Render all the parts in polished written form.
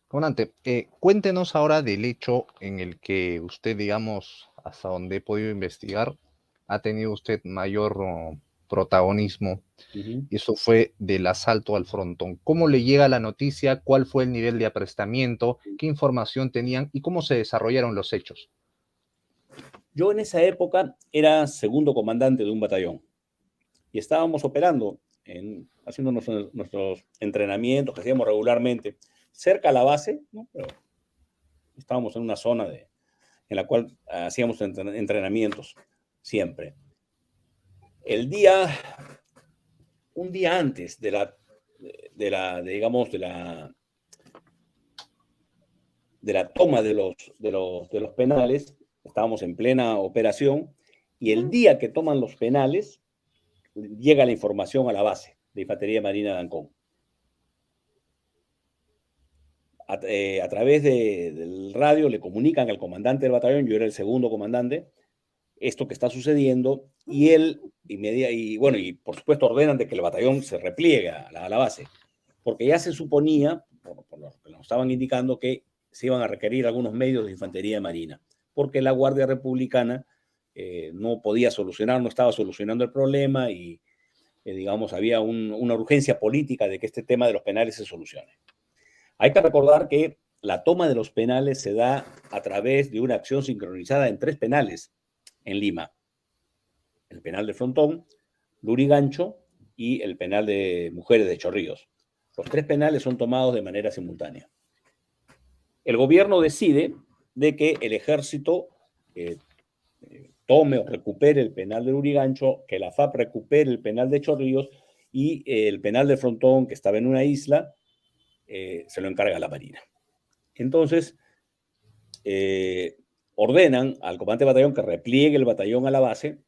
Comandante, cuéntenos ahora del hecho en el que usted, digamos, hasta donde he podido investigar, ha tenido usted mayor protagonismo. Ujú. Y eso fue del asalto al frontón. ¿Cómo le llega la noticia? ¿Cuál fue el nivel de aprestamiento? ¿Qué información tenían? ¿Y cómo se desarrollaron los hechos? Yo en esa época era segundo comandante de un batallón y estábamos operando, haciendo nuestros entrenamientos que hacíamos regularmente cerca a la base, ¿no? Pero estábamos en una zona en la cual hacíamos entrenamientos siempre. El día, un día antes digamos, de la toma de los penales, estábamos en plena operación, y el día que toman los penales, llega la información a la base de Infantería Marina de Ancón. A través del radio le comunican al comandante del batallón, yo era el segundo comandante, esto que está sucediendo, y él, bueno, y por supuesto ordenan de que el batallón se repliegue a la base, porque ya se suponía, por lo que nos estaban indicando, que se iban a requerir algunos medios de Infantería Marina, porque la Guardia Republicana no podía solucionar, no estaba solucionando el problema y, digamos, había una urgencia política de que este tema de los penales se solucione. Hay que recordar que la toma de los penales se da a través de una acción sincronizada en 3 penales en Lima. El penal de Frontón, Lurigancho y el penal de Mujeres de Chorrillos. Los 3 penales son tomados de manera simultánea. El gobierno decide de que el ejército tome o recupere el penal de Lurigancho, que la FAP recupere el penal de Chorrillos y el penal de Frontón, que estaba en una isla, se lo encarga la Marina. Entonces, ordenan al comandante de batallón que repliegue el batallón a la base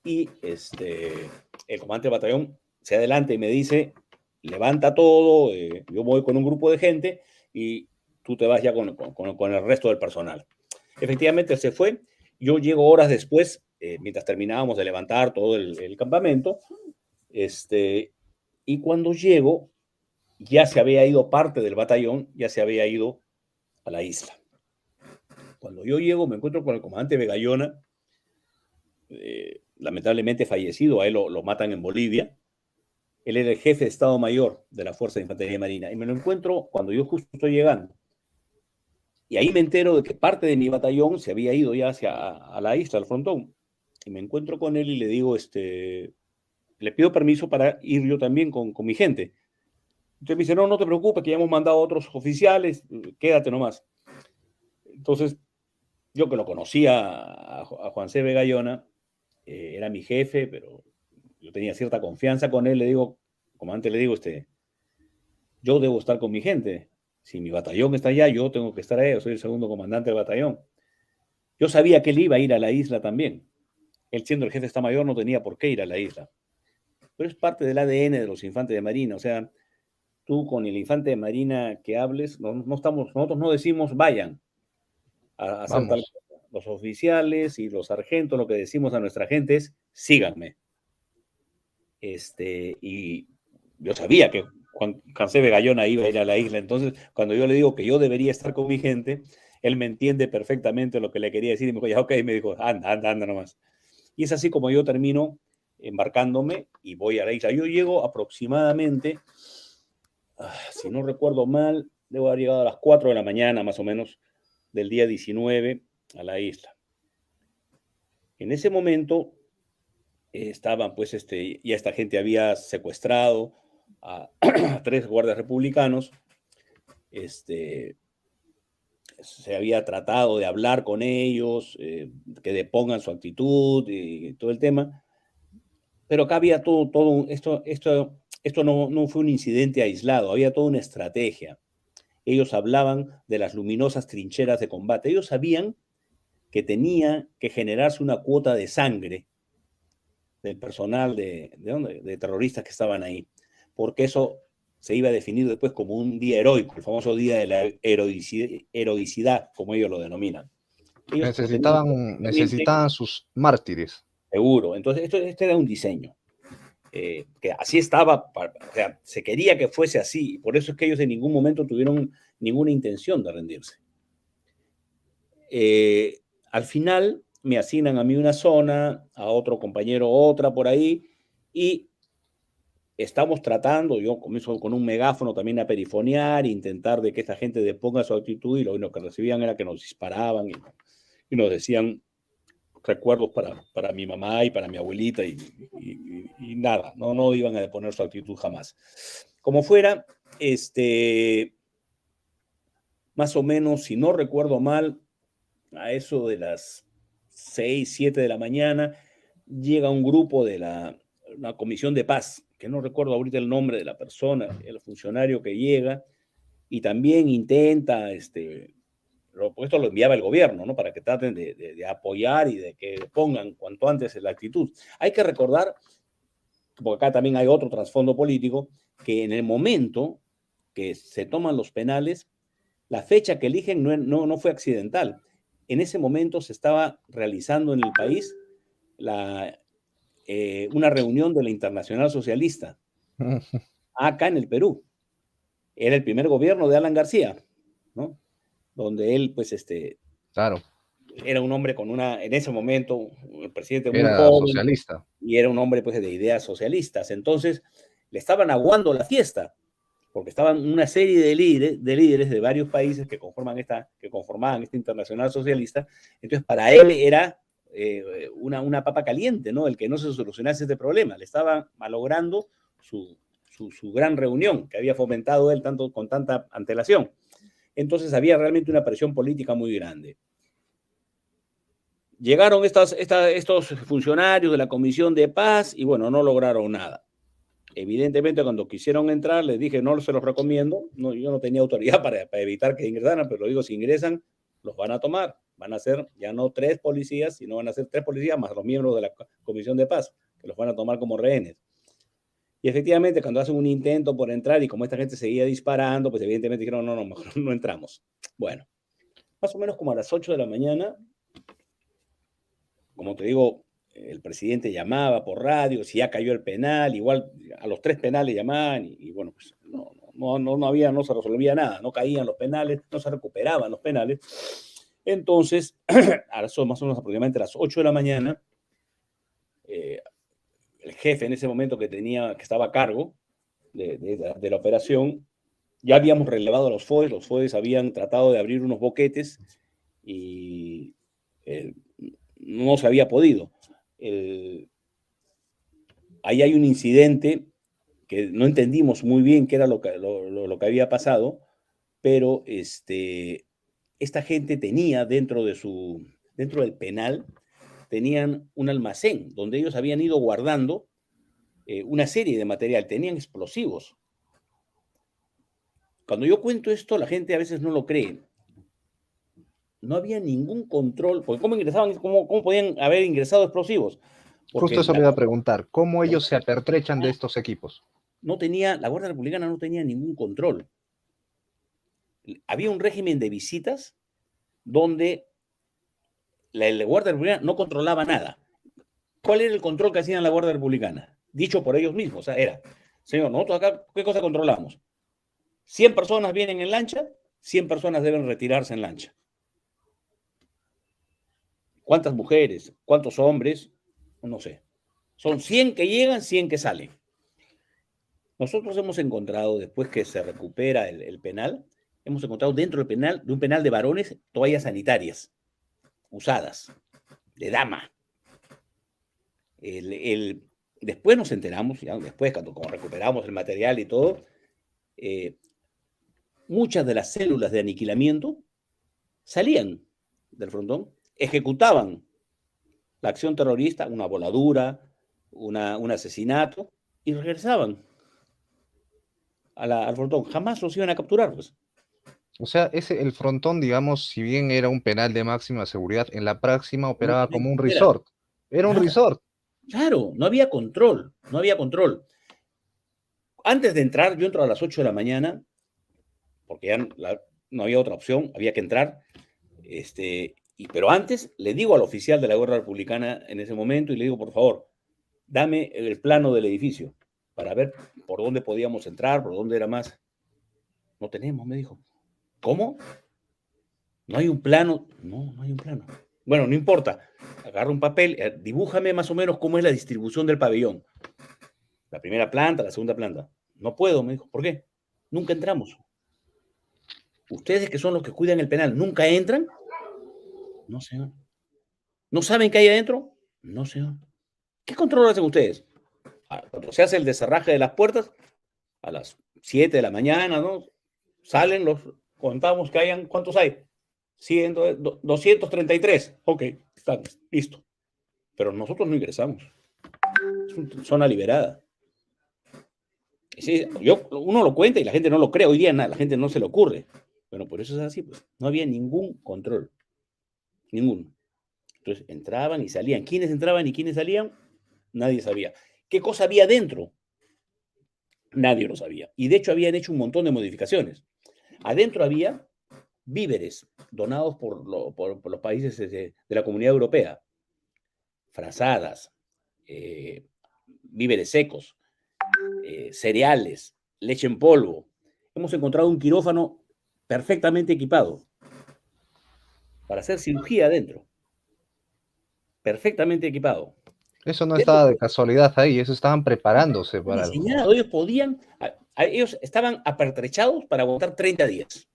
y el comandante del batallón se adelanta y me dice, levanta todo, yo voy con un grupo de gente y tú te vas ya con el resto del personal. Efectivamente, se fue. Yo llego horas después, mientras terminábamos de levantar todo el campamento, y cuando llego, ya se había ido parte del batallón, ya se había ido a la isla. Cuando yo llego, me encuentro con el comandante Begallona, lamentablemente fallecido, a él lo matan en Bolivia. Él era el jefe de Estado Mayor de la Fuerza de Infantería Marina, y me lo encuentro cuando yo justo estoy llegando. Y ahí me entero de que parte de mi batallón se había ido ya a la isla, al frontón. Y me encuentro con él y le digo, le pido permiso para ir yo también con mi gente. Entonces me dice, no, no te preocupes, que ya hemos mandado a otros oficiales, quédate nomás. Entonces, yo que lo conocía a Juan C. Begallona, era mi jefe, pero yo tenía cierta confianza con él, le digo, comandante, le digo, yo debo estar con mi gente. Si mi batallón está allá, yo tengo que estar ahí, yo soy el segundo comandante del batallón. Yo sabía que él iba a ir a la isla también. Él siendo el jefe de Estado Mayor no tenía por qué ir a la isla. Pero es parte del ADN de los infantes de Marina. O sea, tú con el infante de Marina que hables, nosotros no decimos vayan a hacer tal Vamos, cosa. Los oficiales y los sargentos lo que decimos a nuestra gente es síganme. Y yo sabía que Juan Cancé Begallona iba a ir a la isla, entonces cuando yo le digo que yo debería estar con mi gente, él me entiende perfectamente lo que le quería decir y me dijo, ya ok, me dijo, anda, anda, anda nomás. Y es así como yo termino embarcándome y voy a la isla. Yo llego aproximadamente, si no recuerdo mal, debo haber llegado a las 4 de la mañana más o menos del día 19 a la isla. En ese momento estaban, pues, ya esta gente había secuestrado a 3 guardias republicanos, se había tratado de hablar con ellos, que depongan su actitud y todo el tema, pero acá había esto no fue un incidente aislado, había toda una estrategia. Ellos hablaban de las luminosas trincheras de combate, ellos sabían que tenía que generarse una cuota de sangre del personal de terroristas que estaban ahí, porque eso se iba a definir después como un día heroico, el famoso día de la heroicidad, como ellos lo denominan. Ellos lo tenían necesitaban, perfectamente necesitaban sus mártires. seguro. Entonces, este era un diseño. que así estaba, o sea, se quería que fuese así, y por eso es que ellos en ningún momento tuvieron ninguna intención de rendirse. Al final me asignan a mí una zona, a otro compañero otra por ahí, y estamos tratando, yo comienzo con un megáfono también a perifonear, intentar de que esta gente deponga su actitud, y lo único que recibían era que nos disparaban y nos decían recuerdos para mi mamá y para mi abuelita, y nada, no iban a deponer su actitud jamás. Como fuera, más o menos, si no recuerdo mal, a eso de las 6, 7 de la mañana, llega un grupo de una comisión de paz, que no recuerdo ahorita el nombre de la persona, el funcionario que llega, y también intenta, esto lo enviaba el gobierno, ¿no? Para que traten de apoyar y de que pongan cuanto antes la actitud. Hay que recordar, porque acá también hay otro trasfondo político, que en el momento que se toman los penales, la fecha que eligen no fue accidental. En ese momento se estaba realizando en el país una reunión de la Internacional Socialista, acá en el Perú. Era el primer gobierno de Alan García, ¿no? Donde él, pues, Claro, era un hombre en ese momento, el presidente muy era joven, socialista. y era un hombre, pues, de ideas socialistas. Entonces, le estaban aguando la fiesta, porque estaban una serie de líderes de varios países que conformaban esta internacional socialista. Entonces, para él era una papa caliente, ¿no? El que no se solucionase este problema. Le estaba malogrando su gran reunión que había fomentado él con tanta antelación. Entonces, había realmente una presión política muy grande. Llegaron estos funcionarios de la Comisión de Paz y, bueno, no lograron nada. Evidentemente, cuando quisieron entrar, les dije, no se los recomiendo. No, yo no tenía autoridad para evitar que ingresaran, pero digo, si ingresan, los van a tomar. Van a ser ya no 3 policías, sino van a ser 3 policías más los miembros de la Comisión de Paz, que los van a tomar como rehenes. Y efectivamente, cuando hacen un intento por entrar y como esta gente seguía disparando, pues evidentemente dijeron, no, mejor no entramos. Bueno, más o menos como a las 8 de la mañana, como te digo, el presidente llamaba por radio, si ya cayó el penal, igual a los 3 penales llamaban y bueno, pues no se resolvía nada, no caían los penales, no se recuperaban los penales. Entonces, a eso más o menos aproximadamente a las 8 de la mañana, el jefe en ese momento que estaba a cargo de la operación, ya habíamos relevado a los FOEs habían tratado de abrir unos boquetes y no se había podido. Ahí hay un incidente que no entendimos muy bien qué era lo que había pasado, pero esta gente tenía dentro del penal, tenían un almacén donde ellos habían ido guardando una serie de material, tenían explosivos. Cuando yo cuento esto, la gente a veces no lo cree. No había ningún control, porque ¿cómo podían haber ingresado explosivos? Porque Justo eso le iba a preguntar, ¿cómo ellos se apertrechan de estos equipos? la Guardia Republicana no tenía ningún control. Había un régimen de visitas donde la Guardia Republicana no controlaba nada. ¿Cuál era el control que hacían la Guardia Republicana? Dicho por ellos mismos, o sea, era, señor, nosotros acá, ¿qué cosa controlamos? 100 personas vienen en lancha, 100 personas deben retirarse en lancha. ¿Cuántas mujeres? ¿Cuántos hombres? No sé. Son 100 que llegan, 100 que salen. Nosotros hemos encontrado, después que se recupera el penal, hemos encontrado dentro de un penal de varones, toallas sanitarias usadas, de dama. Después nos enteramos, después cuando recuperamos el material y todo, muchas de las células de aniquilamiento salían del frontón, ejecutaban la acción terrorista, una voladura, un asesinato, y regresaban al frontón. Jamás los iban a capturar, pues. O sea, el frontón, digamos, si bien era un penal de máxima seguridad, en la práctima operaba como un resort. Era un resort. Claro, no había control. Antes de entrar, yo entro a las 8 de la mañana, porque ya no había otra opción, había que entrar. Pero antes le digo al oficial de la Guardia Republicana en ese momento y le digo, por favor, dame el plano del edificio para ver por dónde podíamos entrar, por dónde era más. No tenemos, me dijo. ¿Cómo? ¿No hay un plano? No, no hay un plano. Bueno, no importa. Agarra un papel, dibújame más o menos cómo es la distribución del pabellón. La primera planta, la segunda planta. No puedo, me dijo. ¿Por qué? Nunca entramos. Ustedes que son los que cuidan el penal, ¿nunca entran? No, señor. ¿No saben qué hay adentro? No, señor. ¿Qué control hacen ustedes? Cuando se hace el desarraje de las puertas, a las 7 de la mañana, ¿no? Salen los, contamos que hayan, ¿cuántos hay? 100, 233. Ok, están, listo. Pero nosotros no ingresamos. Es una zona liberada. Sí, uno lo cuenta y la gente no lo cree. Hoy día nada, la gente no se le ocurre. Bueno, por eso es así, pues. No había ningún control. Ninguno. Entonces entraban y salían. ¿Quiénes entraban y quiénes salían? Nadie sabía. ¿Qué cosa había dentro? Nadie lo sabía. Y de hecho habían hecho un montón de modificaciones. Adentro había víveres donados por los países de la Comunidad Europea. Frazadas, víveres secos, cereales, leche en polvo. Hemos encontrado un quirófano perfectamente equipado para hacer cirugía adentro. Perfectamente equipado. Eso no estaba de casualidad ahí, eso estaban preparándose para algo. Diseñado, ellos podían, ellos estaban apertrechados para aguantar 30 días.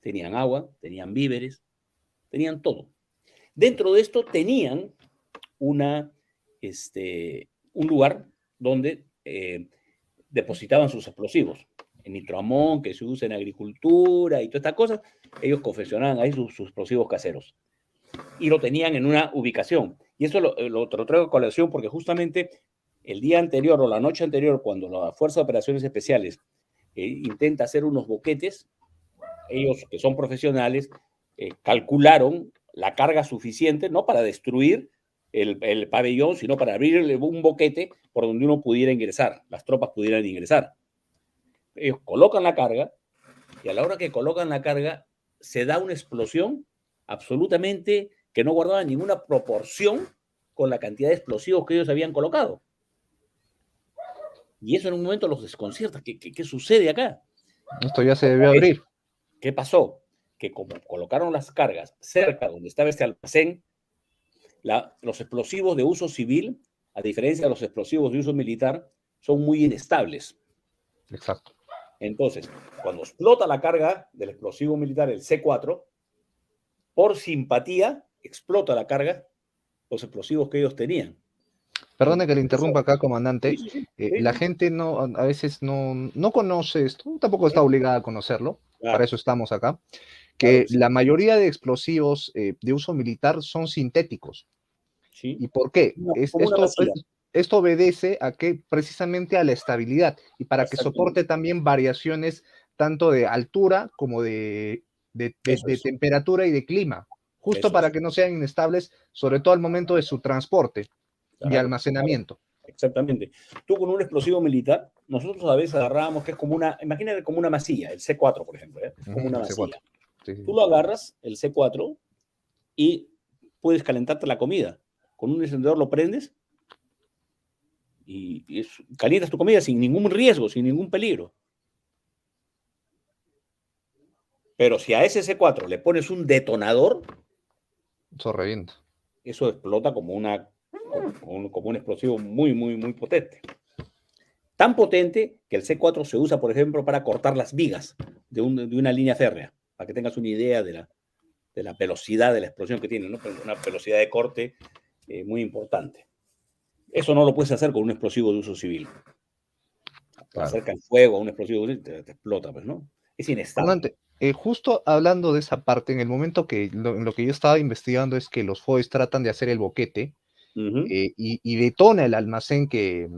Tenían agua, tenían víveres, tenían todo. Dentro de esto tenían un lugar donde depositaban sus explosivos. El nitroamón que se usa en agricultura y todas estas cosas, ellos confeccionaban ahí sus explosivos caseros. Y lo tenían en una ubicación. Y eso lo traigo a colación porque justamente el día anterior o la noche anterior, cuando la Fuerza de Operaciones Especiales intenta hacer unos boquetes, ellos que son profesionales calcularon la carga suficiente, no para destruir el pabellón, sino para abrir un boquete por donde uno pudiera ingresar, las tropas pudieran ingresar. Ellos colocan la carga y a la hora que colocan la carga se da una explosión absolutamente que no guardaba ninguna proporción con la cantidad de explosivos que ellos habían colocado. Y eso en un momento los desconcierta. ¿Qué sucede acá? Esto ya se debió abrir. ¿Qué pasó? Que como colocaron las cargas cerca donde estaba este almacén, los explosivos de uso civil, a diferencia de los explosivos de uso militar, son muy inestables. Exacto. Entonces, cuando explota la carga del explosivo militar, el C4, por simpatía, explota la carga, los explosivos que ellos tenían. Perdone que le interrumpa acá, comandante. Sí. La gente a veces no conoce esto, tampoco está obligada a conocerlo, para eso estamos acá, que la mayoría de explosivos de uso militar son sintéticos. Sí. ¿Y por qué? Esto obedece a que precisamente a la estabilidad y para que soporte también variaciones tanto de altura como de temperatura y de clima, justo para que no sean inestables, sobre todo al momento de su transporte y almacenamiento. Exactamente. Tú con un explosivo militar, nosotros a veces agarrábamos que es como imagínate como una masilla, el C4, por ejemplo, como una masilla. Sí. Tú lo agarras, el C4, y puedes calentarte la comida. Con un encendedor lo prendes y calientas tu comida sin ningún riesgo, sin ningún peligro. Pero si a ese C4 le pones un detonador, eso revienta. Eso explota como un explosivo muy, muy, muy potente. Tan potente que el C4 se usa, por ejemplo, para cortar las vigas de una línea férrea, para que tengas una idea de la velocidad de la explosión que tiene, ¿no? Una velocidad de corte muy importante. Eso no lo puedes hacer con un explosivo de uso civil. Te acerca el fuego a un explosivo de uso civil, te explota, pues, ¿no? Es inestable. Justo hablando de esa parte, en el momento que lo que yo estaba investigando es que los FOIs tratan de hacer el boquete y detona el almacén que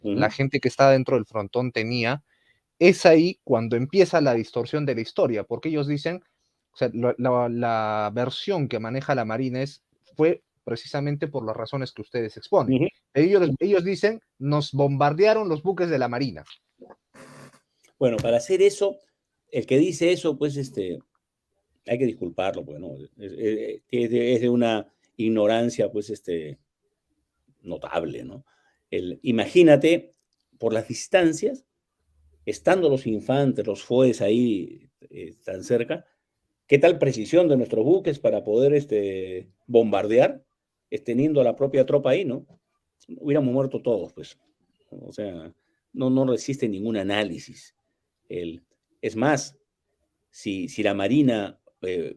la gente que está dentro del frontón tenía, es ahí cuando empieza la distorsión de la historia, porque ellos dicen, o sea, la versión que maneja la Marina fue precisamente por las razones que ustedes exponen. Ellos dicen, nos bombardearon los buques de la Marina. Bueno, para hacer eso, el que dice eso, pues, hay que disculparlo, pues, ¿no? Es de una ignorancia, pues, notable, ¿no? Imagínate, por las distancias, estando los infantes, los FOES ahí tan cerca, ¿qué tal precisión de nuestros buques para poder bombardear, teniendo la propia tropa ahí, ¿no? Hubiéramos muerto todos, pues. O sea, no resiste ningún análisis. Es más, si la Marina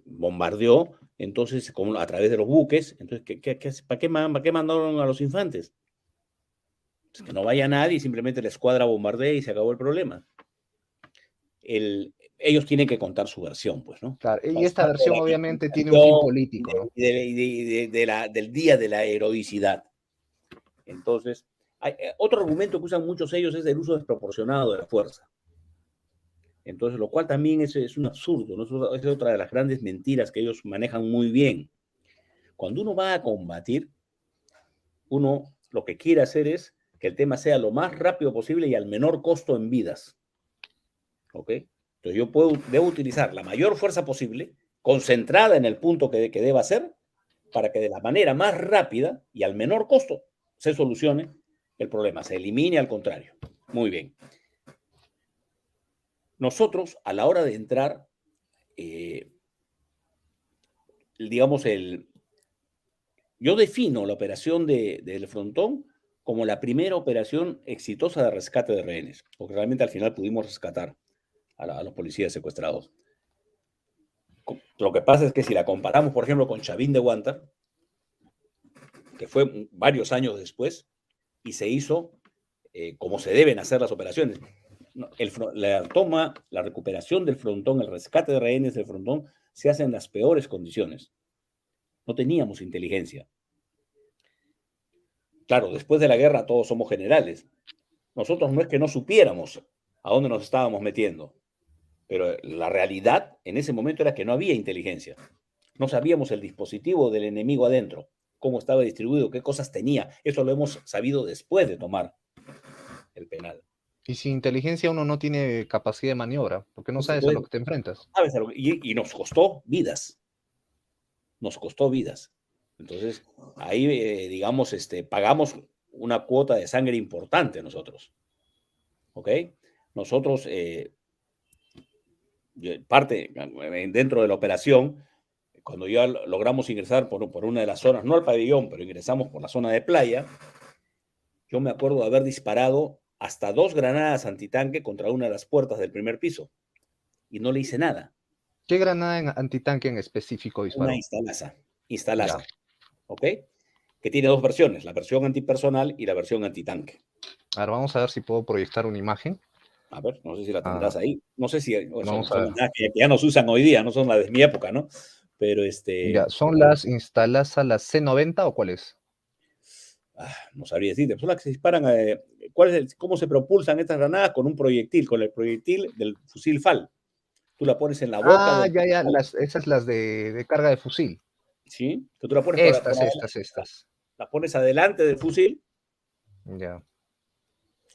bombardeó, entonces, a través de los buques, entonces, ¿para qué mandaron a los infantes? Pues que no vaya nadie, simplemente la escuadra bombardea y se acabó el problema. Ellos tienen que contar su versión, pues, ¿no? Claro, y esta versión obviamente tiene un fin político, ¿no? Del día de la heroicidad. Entonces, otro argumento que usan muchos ellos es el uso desproporcionado de la fuerza. Entonces, lo cual también es un absurdo, ¿no? Es otra de las grandes mentiras que ellos manejan muy bien. Cuando uno va a combatir, uno lo que quiere hacer es que el tema sea lo más rápido posible y al menor costo en vidas. ¿Ok? Entonces, yo debo utilizar la mayor fuerza posible, concentrada en el punto que deba ser, para que de la manera más rápida y al menor costo se solucione el problema, se elimine al contrario. Muy bien. Nosotros, a la hora de entrar, yo defino la operación del Frontón como la primera operación exitosa de rescate de rehenes, porque realmente al final pudimos rescatar a los policías secuestrados. Lo que pasa es que si la comparamos, por ejemplo, con Chavín de Huántar, que fue varios años después, y se hizo como se deben hacer las operaciones. La toma, la recuperación del Frontón, el rescate de rehenes del Frontón, se hace en las peores condiciones. No teníamos inteligencia. Claro, después de la guerra todos somos generales. Nosotros no es que no supiéramos a dónde nos estábamos metiendo, pero la realidad en ese momento era que no había inteligencia. No sabíamos el dispositivo del enemigo adentro, cómo estaba distribuido, qué cosas tenía. Eso lo hemos sabido después de tomar el penal. Y sin inteligencia uno no tiene capacidad de maniobra, porque no sabes a lo que te enfrentas. Y nos costó vidas. Nos costó vidas. Entonces, ahí, digamos, pagamos una cuota de sangre importante nosotros. ¿Ok? Nosotros, dentro de la operación, cuando ya logramos ingresar por una de las zonas, no al pabellón, pero ingresamos por la zona de playa, yo me acuerdo de haber disparado hasta 2 granadas antitanque contra una de las puertas del primer piso y no le hice nada. ¿Qué granada antitanque en específico disparó? Una Instalaza, ¿ok? Que tiene 2 versiones, la versión antipersonal y la versión antitanque. Ahora vamos a ver si puedo proyectar una imagen. A ver, no sé si la tendrás ahí. No sé si vamos son las que ya nos usan hoy día, no son las de mi época, ¿no? Pero Ya, ¿son las Instalaza, las C90 o cuáles? No sabría decirte. Son las que se disparan. ¿Cómo se propulsan estas granadas? Con un proyectil, con el proyectil del fusil FAL. Tú la pones en la boca. Ya, esas las de carga de fusil. Sí, que tú la pones Estas. La pones adelante del fusil. Ya.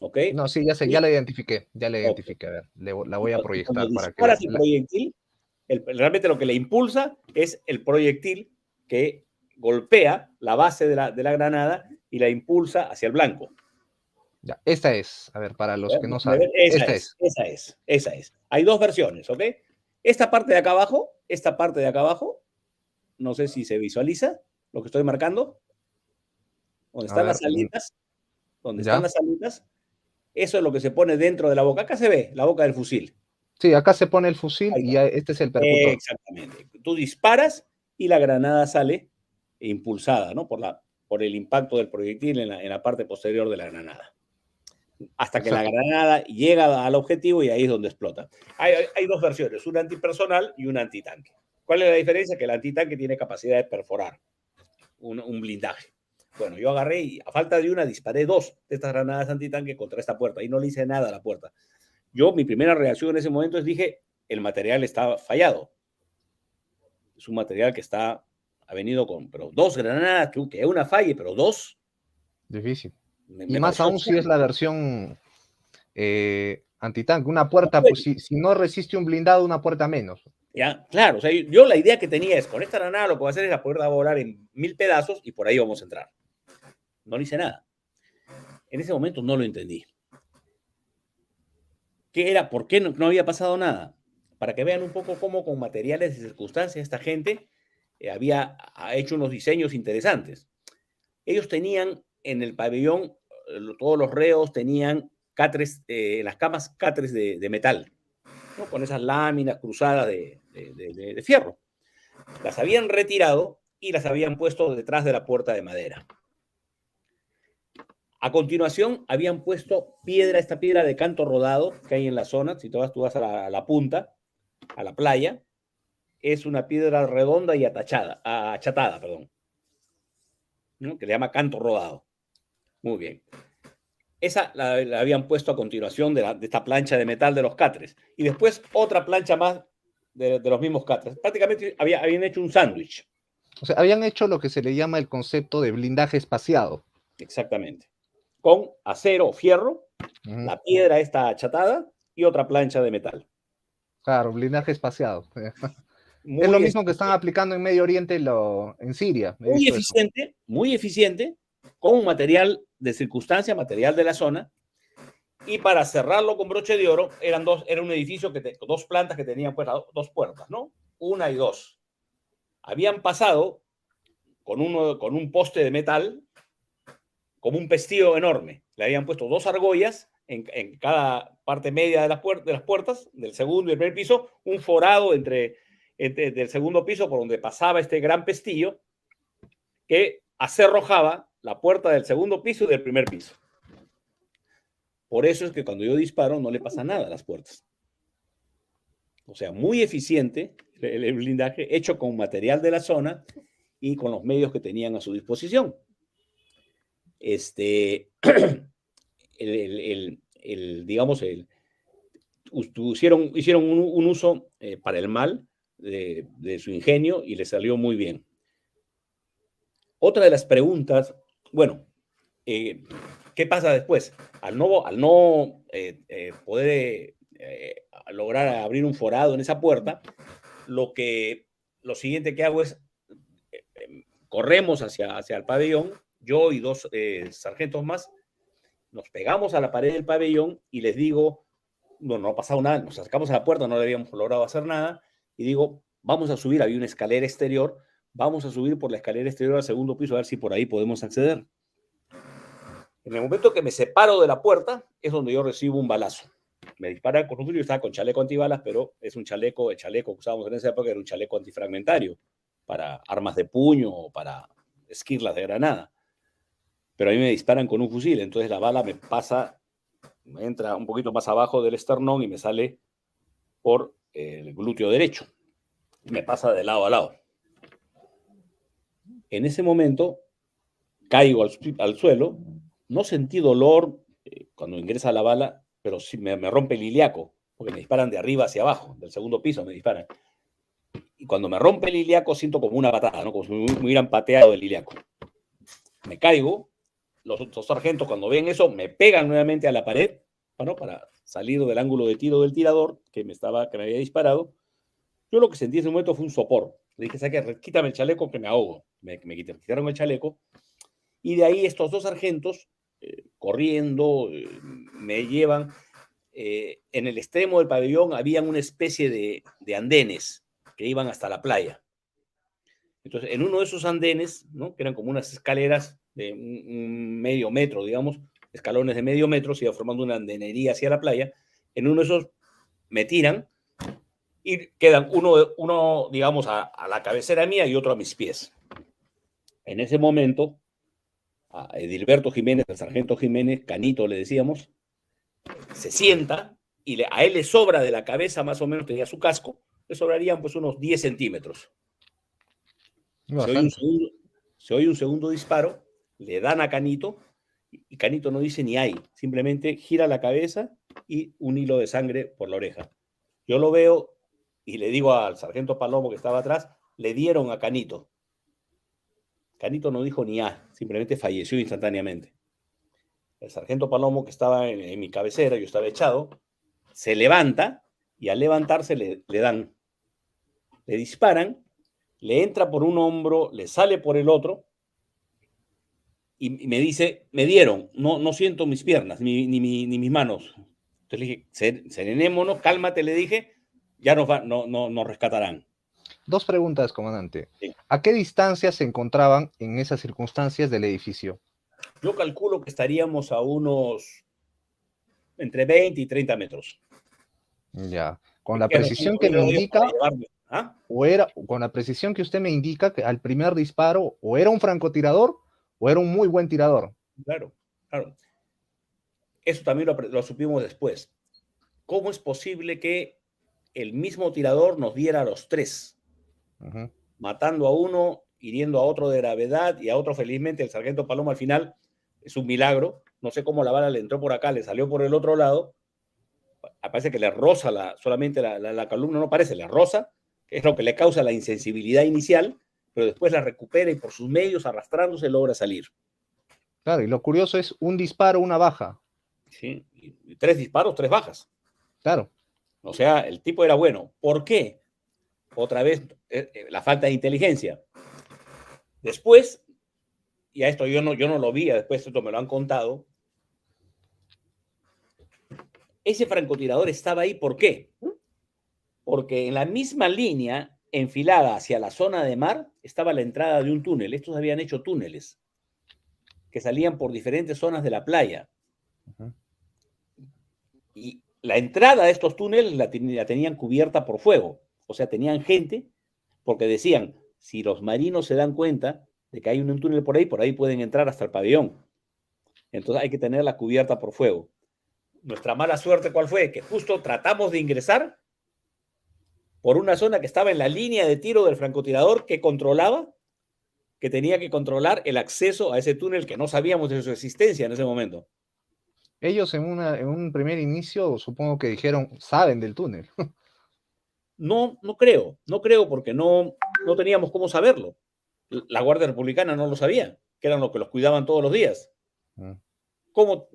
¿Ok? No, sí, ya la identifiqué. A ver, la voy a proyectar para que vean. El proyectil, realmente lo que le impulsa es el proyectil que golpea la base de la granada y la impulsa hacia el blanco. Ya, esta es, a ver, para los que no saben. Esa es. Hay 2 versiones, ¿ok? Esta parte de acá abajo, no sé si se visualiza lo que estoy marcando. Donde están las alitas, eso es lo que se pone dentro de la boca. Acá se ve la boca del fusil. Sí, acá se pone el fusil y este es el percutor. Exactamente. Tú disparas y la granada sale impulsada, ¿no? Por el impacto del proyectil en la parte posterior de la granada. Hasta que la granada llega al objetivo y ahí es donde explota. Hay 2 versiones, una antipersonal y una antitanque. ¿Cuál es la diferencia? Que el antitanque tiene capacidad de perforar un blindaje. Bueno, yo agarré y a falta de una disparé 2 de estas granadas antitanque contra esta puerta y no le hice nada a la puerta. Mi primera reacción en ese momento es dije, el material está fallado. Es un material que ha venido pero 2 granadas, que una falle, pero 2. Difícil. Y más aún si es la versión antitanque. Una puerta, pues si no resiste un blindado, una puerta menos. Ya, claro, o sea, yo la idea que tenía es, con esta granada lo que voy a hacer es la puerta volar en 1000 pedazos y por ahí vamos a entrar. No le hice nada. En ese momento no lo entendí. ¿Qué era? ¿Por qué no había pasado nada? Para que vean un poco cómo con materiales y circunstancias esta gente había hecho unos diseños interesantes. Ellos tenían en el pabellón, todos los reos tenían catres, en las camas catres de metal, ¿no? Con esas láminas cruzadas de fierro. Las habían retirado y las habían puesto detrás de la puerta de madera. A continuación, habían puesto esta piedra de canto rodado que hay en la zona. Si tú vas a la punta, a la playa, es una piedra redonda y achatada, ¿no? Que le llama canto rodado. Muy bien. Esa la habían puesto a continuación de esta plancha de metal de los catres. Y después otra plancha más de los mismos catres. Prácticamente habían hecho un sándwich. O sea, habían hecho lo que se le llama el concepto de blindaje espaciado. Exactamente. Con acero o fierro, la piedra está achatada y otra plancha de metal. Claro, blindaje espaciado. Es lo mismo que están aplicando en Medio Oriente, en Siria. Muy eficiente, con un material de circunstancia, material de la zona. Y para cerrarlo con broche de oro, era un edificio dos plantas que tenían pues, dos puertas, ¿no? Una y dos. Habían pasado con un poste de metal, como un pestillo enorme. Le habían puesto dos argollas en cada parte media de las puertas, del segundo y el primer piso, un forado del segundo piso por donde pasaba este gran pestillo que acerrojaba la puerta del segundo piso y del primer piso. Por eso es que cuando yo disparo no le pasa nada a las puertas. O sea, muy eficiente el blindaje, hecho con material de la zona y con los medios que tenían a su disposición. Hicieron un uso para el mal de su ingenio y le salió muy bien. Otra de las preguntas, bueno, ¿qué pasa después? Al no poder lograr abrir un forado en esa puerta, lo siguiente que hago es corremos hacia el pabellón, yo y dos sargentos más, nos pegamos a la pared del pabellón y les digo, no ha pasado nada, nos acercamos a la puerta, no le habíamos logrado hacer nada, y digo, vamos a subir, había una escalera exterior, vamos a subir por la escalera exterior al segundo piso a ver si por ahí podemos acceder. En el momento que me separo de la puerta es donde yo recibo un balazo. Me disparan con un fusil, yo estaba con chaleco antibalas, pero es el chaleco que usábamos en esa época era un chaleco antifragmentario para armas de puño o para esquirlas de granada. Pero a mí me disparan con un fusil, entonces la bala me entra un poquito más abajo del esternón y me sale por el glúteo derecho. Me pasa de lado a lado. En ese momento caigo al suelo, no sentí dolor cuando ingresa la bala, pero sí me rompe el ilíaco, porque me disparan de arriba hacia abajo, del segundo piso me disparan. Y cuando me rompe el ilíaco siento como una patada, ¿no? Como si me hubieran pateado el ilíaco. Me caigo, los sargentos cuando ven eso me pegan nuevamente a la pared, ¿no? Para salir del ángulo de tiro del tirador que me había disparado. Yo lo que sentí en ese momento fue un sopor. Le dije, quítame el chaleco que me ahogo. Me quitaron el chaleco. Y de ahí estos dos sargentos, corriendo, me llevan. En el extremo del pabellón había una especie de andenes que iban hasta la playa. Entonces, en uno de esos andenes, ¿no? Que eran como unas escaleras de un medio metro, digamos, escalones de medio metro, se iba formando una andenería hacia la playa. En uno de esos me tiran y quedan uno digamos, a la cabecera mía y otro a mis pies. En ese momento, a Edilberto Jiménez, al sargento Jiménez, Canito le decíamos, se sienta y a él le sobra de la cabeza, más o menos tenía su casco, le sobrarían pues unos 10 centímetros. Se oye un segundo disparo, le dan a Canito y Canito no dice ni ay, simplemente gira la cabeza y un hilo de sangre por la oreja. Yo lo veo y le digo al sargento Palomo que estaba atrás, le dieron a Canito. Canito no dijo ni a, simplemente falleció instantáneamente. El sargento Palomo, que estaba en mi cabecera, yo estaba echado, se levanta y al levantarse le disparan, le entra por un hombro, le sale por el otro y me dice, me dieron, no siento mis piernas, ni mis manos. Entonces le dije, serenémonos, cálmate, le dije, ya nos rescatarán. 2 preguntas, comandante. Sí. ¿A qué distancia se encontraban en esas circunstancias del edificio? Yo calculo que estaríamos a unos entre 20 y 30 metros. Ya, con la precisión que me indica, con la precisión que usted me indica, que al primer disparo o era un francotirador o era un muy buen tirador. Claro, claro. Eso también lo supimos después. ¿Cómo es posible que el mismo tirador nos diera a los 3? Matando a uno, hiriendo a otro de gravedad y a otro, felizmente, el sargento Paloma al final, es un milagro. No sé cómo la bala le entró por acá, le salió por el otro lado. Parece que le roza solamente la columna, no parece, le roza, que es lo que le causa la insensibilidad inicial, pero después la recupera y por sus medios, arrastrándose, logra salir. Claro, y lo curioso es un disparo, una baja. Sí, y 3 disparos, 3 bajas. Claro. O sea, el tipo era bueno. ¿Por qué? Otra vez, la falta de inteligencia. Después, y a esto yo no lo vi, después esto me lo han contado, ese francotirador estaba ahí, ¿por qué? Porque en la misma línea, enfilada hacia la zona de mar, estaba la entrada de un túnel. Estos habían hecho túneles que salían por diferentes zonas de la playa. Y la entrada de estos túneles la tenían cubierta por fuego. O sea, tenían gente, porque decían, si los marinos se dan cuenta de que hay un túnel por ahí pueden entrar hasta el pabellón. Entonces hay que tenerla cubierta por fuego. Nuestra mala suerte, ¿cuál fue? Que justo tratamos de ingresar por una zona que estaba en la línea de tiro del francotirador que controlaba, que tenía que controlar el acceso a ese túnel que no sabíamos de su existencia en ese momento. Ellos en un primer inicio supongo que dijeron, saben del túnel. No creo porque no teníamos cómo saberlo. La Guardia Republicana no lo sabía, que eran los que los cuidaban todos los días. ¿Cómo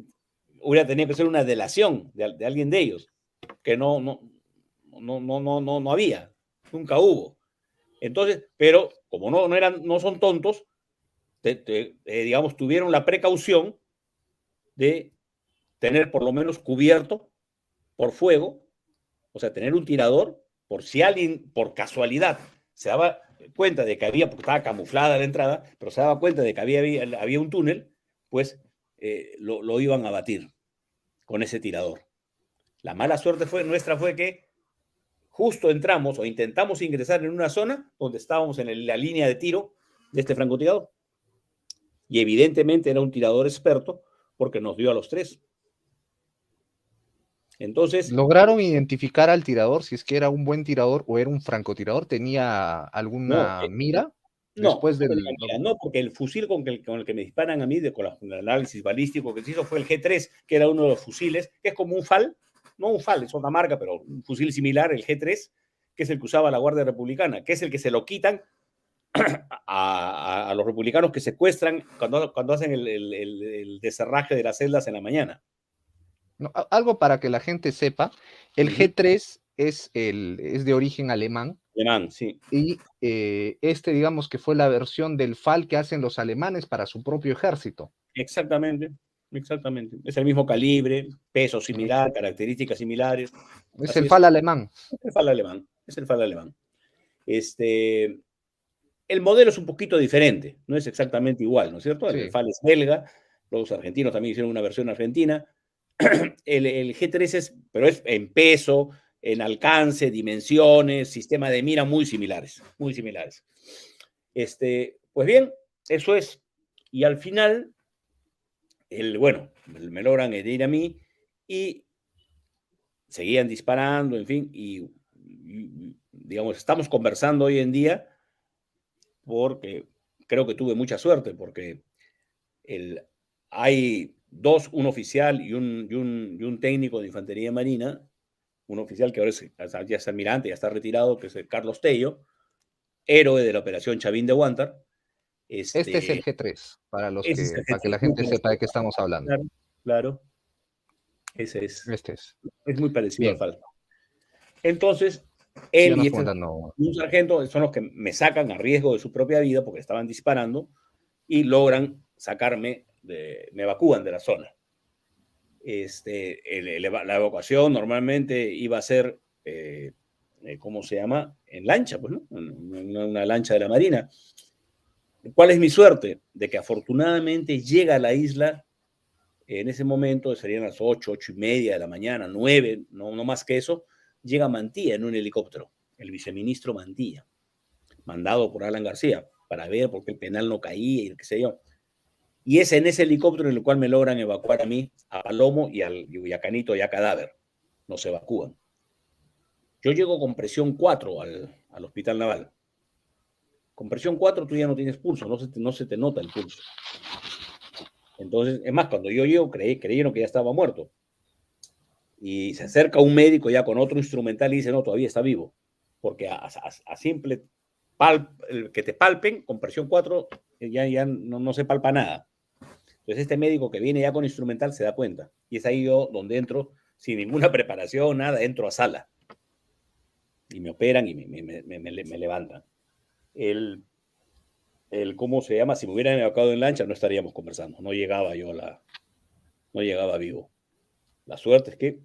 hubiera tenido que ser una delación de alguien de ellos? Que no había, nunca hubo. Entonces, pero como no son tontos, digamos, tuvieron la precaución de tener por lo menos cubierto por fuego, o sea, tener un tirador, por si alguien, por casualidad, se daba cuenta de que había, porque estaba camuflada la entrada, pero se daba cuenta de que había un túnel, pues lo iban a batir con ese tirador. La mala suerte nuestra fue que justo entramos o intentamos ingresar en una zona donde estábamos en la línea de tiro de este francotirador. Y evidentemente era un tirador experto porque nos dio a los 3. Entonces, ¿lograron identificar al tirador, si es que era un buen tirador o era un francotirador? ¿Tenía alguna mira? Después no, porque el fusil con el que me disparan a mí, con el análisis balístico que se hizo, fue el G3, que era uno de los fusiles, que es como un FAL, no un FAL, es otra marca, pero un fusil similar, el G3, que es el que usaba la Guardia Republicana, que es el que se lo quitan a los republicanos que secuestran cuando hacen el deserraje de las celdas en la mañana. No, algo para que la gente sepa, el G3 es de origen alemán. Alemán, sí. Y digamos que fue la versión del FAL que hacen los alemanes para su propio ejército. Exactamente. Es el mismo calibre, peso similar, características similares. Es el FAL alemán. Es el FAL alemán. El modelo es un poquito diferente, no es exactamente igual, ¿no es cierto? Sí. El FAL es belga, los argentinos también hicieron una versión argentina. El G3 pero es en peso, en alcance, dimensiones, sistema de mira muy similares, muy similares. Pues bien, eso es. Y al final, me logran herir a mí y seguían disparando, en fin, y digamos, estamos conversando hoy en día porque creo que tuve mucha suerte, porque hay un oficial y un técnico de infantería marina, un oficial que ahora ya es almirante, ya está retirado, que es el Carlos Tello, héroe de la operación Chavín de Huántar. Este es el G3, para que la gente sepa de qué estamos hablando. Claro. Ese es. Este es. Es muy parecido al FAL. Entonces, él y un sargento son los que me sacan a riesgo de su propia vida porque estaban disparando y logran sacarme, me evacúan de la zona. La evacuación normalmente iba a ser, ¿cómo se llama? En lancha, pues, ¿no? Una lancha de la Marina. ¿Cuál es mi suerte? De que afortunadamente llega a la isla en ese momento, serían las 8:30 de la mañana, 9, no más que eso, llega Mantilla en un helicóptero, el viceministro Mantilla, mandado por Alan García, para ver por qué el penal no caía y qué sé yo. Y es en ese helicóptero en el cual me logran evacuar a mí, a Palomo y a Canito y a Cadáver. Nos evacúan. Yo llego con presión 4 al hospital naval. Con presión 4 tú ya no tienes pulso, no se te nota el pulso. Entonces, es más, cuando yo llego, creyeron que ya estaba muerto. Y se acerca un médico ya con otro instrumental y dice, no, todavía está vivo. Porque a simple que te palpen, con presión 4, ya no se palpa nada. Entonces este médico que viene ya con instrumental se da cuenta. Y es ahí yo donde entro, sin ninguna preparación, nada, entro a sala. Y me operan y me levantan. ¿Cómo se llama? Si me hubieran evacuado en lancha, no estaríamos conversando. No llegaba vivo. La suerte es que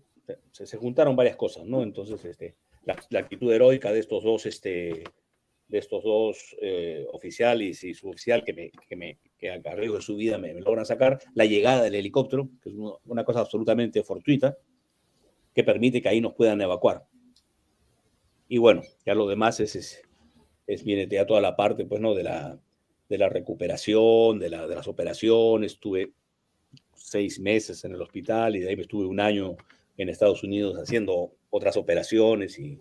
se juntaron varias cosas, ¿no? Entonces, la actitud heroica de estos dos oficiales y suboficial que a riesgo de su vida me logran sacar, la llegada del helicóptero, que es una cosa absolutamente fortuita, que permite que ahí nos puedan evacuar. Y bueno, ya lo demás viene ya toda la parte, pues, ¿no? De la recuperación, de las operaciones. Estuve 6 meses en el hospital y de ahí me estuve 1 año en Estados Unidos haciendo otras operaciones y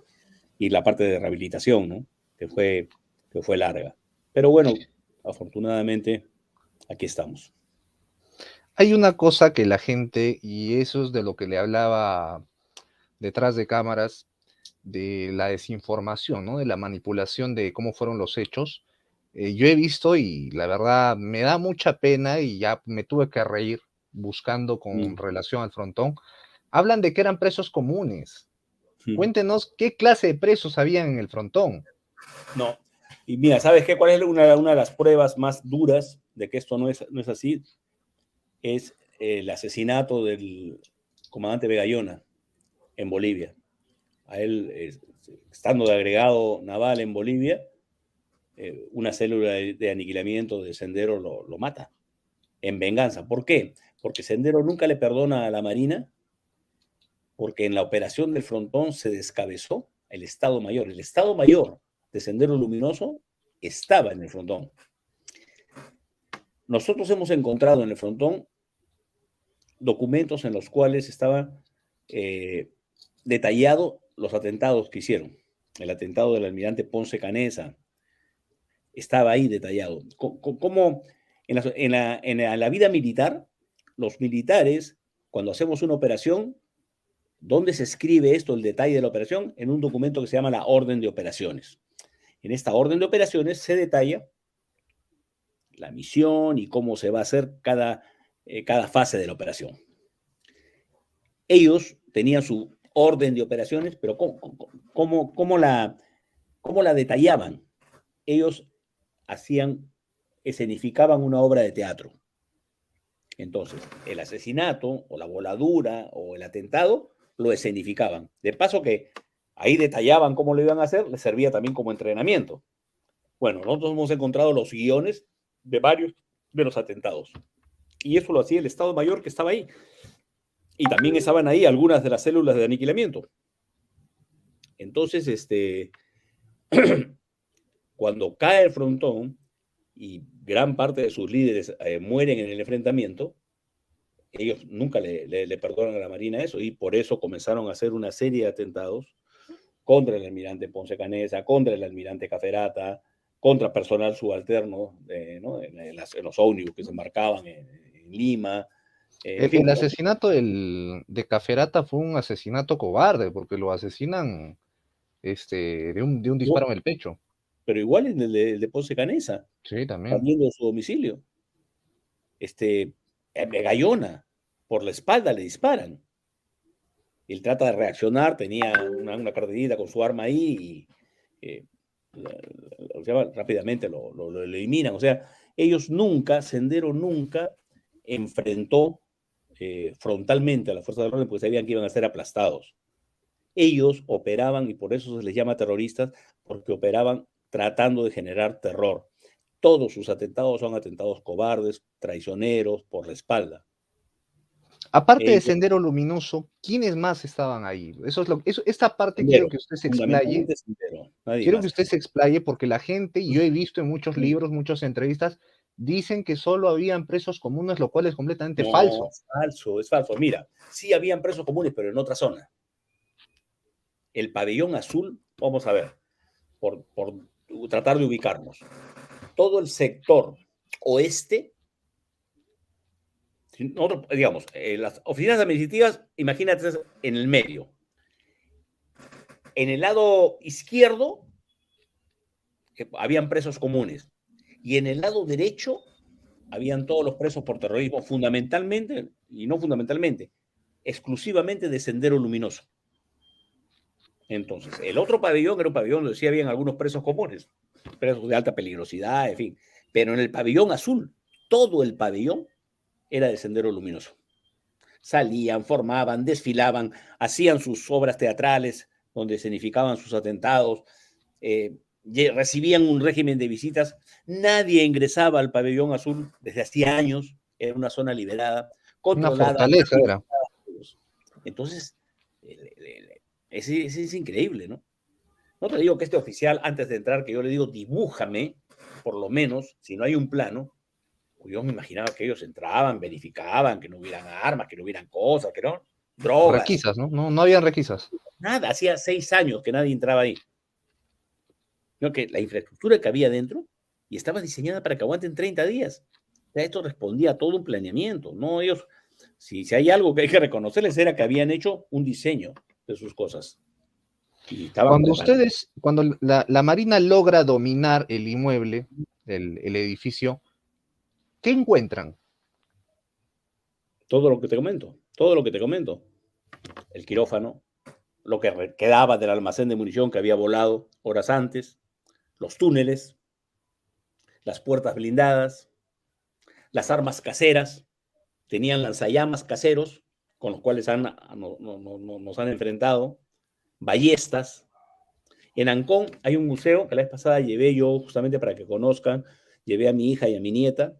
la parte de rehabilitación, ¿no? Que fue larga. Pero bueno, afortunadamente, aquí estamos. Hay una cosa que la gente, y eso es de lo que le hablaba detrás de cámaras, de la desinformación, ¿no? De la manipulación de cómo fueron los hechos. Yo he visto y la verdad me da mucha pena y ya me tuve que reír buscando con relación al frontón. Hablan de que eran presos comunes. Cuéntenos qué clase de presos habían en el frontón. No, y mira, ¿sabes qué? ¿Cuál es una de las pruebas más duras de que esto no es así? Es el asesinato del comandante Vegallona en Bolivia. A él, estando de agregado naval en Bolivia, una célula de aniquilamiento de Sendero lo mata en venganza. ¿Por qué? Porque Sendero nunca le perdona a la Marina, porque en la operación del Frontón se descabezó el Estado Mayor. El Estado Mayor de Sendero Luminoso estaba en el Frontón. Nosotros hemos encontrado en el Frontón documentos en los cuales estaban detallados los atentados que hicieron. El atentado del almirante Ponce Canesa estaba ahí detallado. Como en la vida militar, los militares, cuando hacemos una operación, ¿dónde se escribe esto, el detalle de la operación? En un documento que se llama la orden de operaciones. En esta orden de operaciones se detalla la misión y cómo se va a hacer cada fase de la operación. Ellos tenían su orden de operaciones, pero ¿cómo la detallaban? Ellos escenificaban una obra de teatro. Entonces, el asesinato o la voladura o el atentado lo escenificaban. De paso que ahí detallaban cómo lo iban a hacer, les servía también como entrenamiento. Bueno, nosotros hemos encontrado los guiones de varios de los atentados. Y eso lo hacía el Estado Mayor que estaba ahí. Y también estaban ahí algunas de las células de aniquilamiento. Entonces, cuando cae el Frontón y gran parte de sus líderes mueren en el enfrentamiento, ellos nunca le perdonan a la Marina eso, y por eso comenzaron a hacer una serie de atentados contra el almirante Ponce Canesa, contra el almirante Caferata, contra personal subalterno, ¿no? en los ómnibus que se embarcaban en Lima. El asesinato de Caferata fue un asesinato cobarde, porque lo asesinan de un disparo en el pecho. Pero igual en el de Ponce Canesa. Sí, también. Saliendo de su domicilio. Gallona, por la espalda le disparan. Él trata de reaccionar, tenía una carterita con su arma ahí y rápidamente lo eliminan. O sea, Sendero nunca enfrentó frontalmente a las fuerzas del orden porque sabían que iban a ser aplastados. Ellos operaban, y por eso se les llama terroristas, porque operaban tratando de generar terror. Todos sus atentados son atentados cobardes, traicioneros, por la espalda. Aparte de Sendero Luminoso, ¿quiénes más estaban ahí? Esta parte Sendero, quiero que usted se explaye. Quiero que usted se explaye porque la gente, y yo he visto en muchos libros, muchas entrevistas, dicen que solo habían presos comunes, lo cual es completamente falso. Es falso. Mira, sí habían presos comunes, pero en otra zona. El pabellón azul, vamos a ver, por tratar de ubicarnos. Todo el sector oeste, digamos, las oficinas administrativas, imagínate en el medio. En el lado izquierdo, habían presos comunes. Y en el lado derecho, habían todos los presos por terrorismo, fundamentalmente, y no fundamentalmente, exclusivamente de Sendero Luminoso. Entonces, el otro pabellón era un pabellón donde sí habían algunos presos comunes, presos de alta peligrosidad, en fin. Pero en el pabellón azul, todo el pabellón era de Sendero Luminoso. Salían, formaban, desfilaban, hacían sus obras teatrales donde escenificaban sus atentados, recibían un régimen de visitas. Nadie ingresaba al pabellón azul desde hacía años, era una zona liberada, controlada. Una fortaleza era. Entonces, es increíble, ¿no? No te digo que este oficial, antes de entrar, que yo le digo, dibújame, por lo menos, si no hay un plano. Yo me imaginaba que ellos entraban, verificaban, que no hubieran armas, que no hubieran cosas, que no, drogas. Requisas, ¿no? No habían requisas. Nada, hacía 6 años que nadie entraba ahí. No, que la infraestructura que había dentro y estaba diseñada para que aguanten 30 días. O sea, esto respondía a todo un planeamiento, ¿no? Ellos, si hay algo que hay que reconocerles, era que habían hecho un diseño de sus cosas. Y cuando la Marina logra dominar el inmueble, el edificio, ¿qué encuentran? Todo lo que te comento. El quirófano, lo que quedaba del almacén de munición que había volado horas antes, los túneles, las puertas blindadas, las armas caseras, tenían lanzallamas caseros con los cuales nos han enfrentado, ballestas. En Ancón hay un museo que la vez pasada llevé yo justamente para que conozcan, llevé a mi hija y a mi nieta,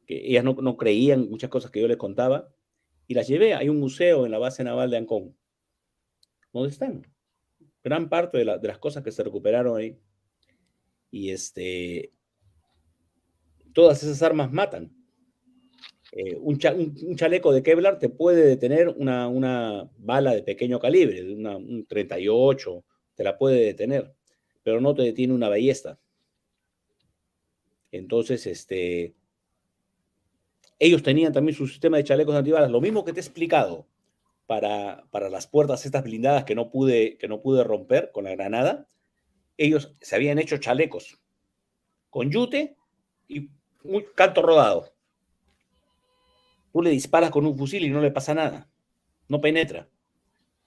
que ellas no creían muchas cosas que yo les contaba, y las llevé. Hay un museo en la base naval de Ancón, donde están gran parte de las cosas que se recuperaron ahí. Y todas esas armas matan. Un chaleco de Kevlar te puede detener una bala de pequeño calibre, de un 38, te la puede detener, pero no te detiene una ballesta. Entonces, ellos tenían también su sistema de chalecos antibalas, lo mismo que te he explicado para las puertas estas blindadas que no pude romper con la granada. Ellos se habían hecho chalecos con yute y un canto rodado. Tú le disparas con un fusil y no le pasa nada, no penetra.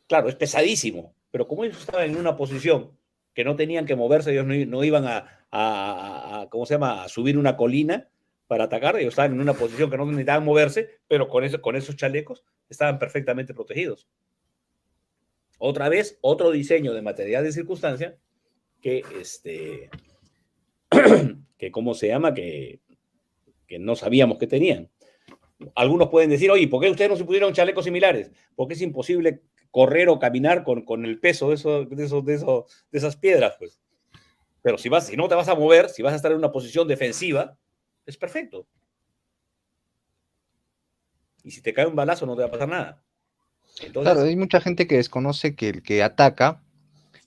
Claro, es pesadísimo, pero como ellos estaban en una posición que no tenían que moverse, ellos no iban ¿cómo se llama?, a subir una colina para atacar. Ellos estaban en una posición que no necesitaban moverse, pero con esos chalecos estaban perfectamente protegidos. Otra vez, otro diseño de material de circunstancia que ¿cómo se llama?, que no sabíamos que tenían. Algunos pueden decir, oye, ¿por qué ustedes no se pusieron chalecos similares? Porque es imposible correr o caminar con el peso de esas piedras, pues. Pero si no te vas a mover, si vas a estar en una posición defensiva, es perfecto. Y si te cae un balazo no te va a pasar nada. Entonces, claro, hay mucha gente que desconoce que el que ataca,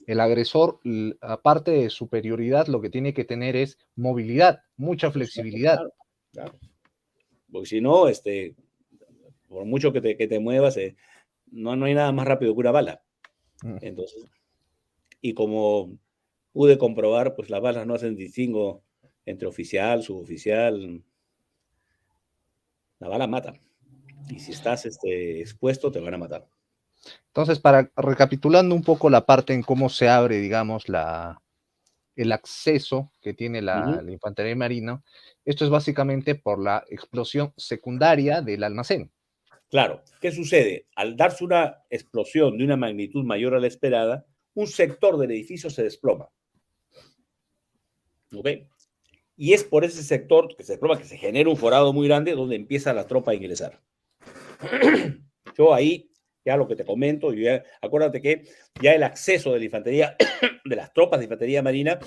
el agresor, aparte de superioridad, lo que tiene que tener es movilidad, mucha flexibilidad. Claro. Porque si no, por mucho que te muevas, no hay nada más rápido que una bala. Entonces, y como pude comprobar, pues las balas no hacen distingo entre oficial, suboficial. La bala mata. Y si estás expuesto, te van a matar. Entonces, recapitulando un poco la parte en cómo se abre, digamos, el acceso que tiene la infantería marina, Esto es básicamente por la explosión secundaria del almacén. Claro, ¿qué sucede? Al darse una explosión de una magnitud mayor a la esperada, un sector del edificio se desploma. ¿Ok? Y es por ese sector que se desploma que se genera un forado muy grande donde empieza la tropa a ingresar. Yo ahí, ya lo que te comento, acuérdate que ya el acceso de la infantería, de las tropas de infantería marina,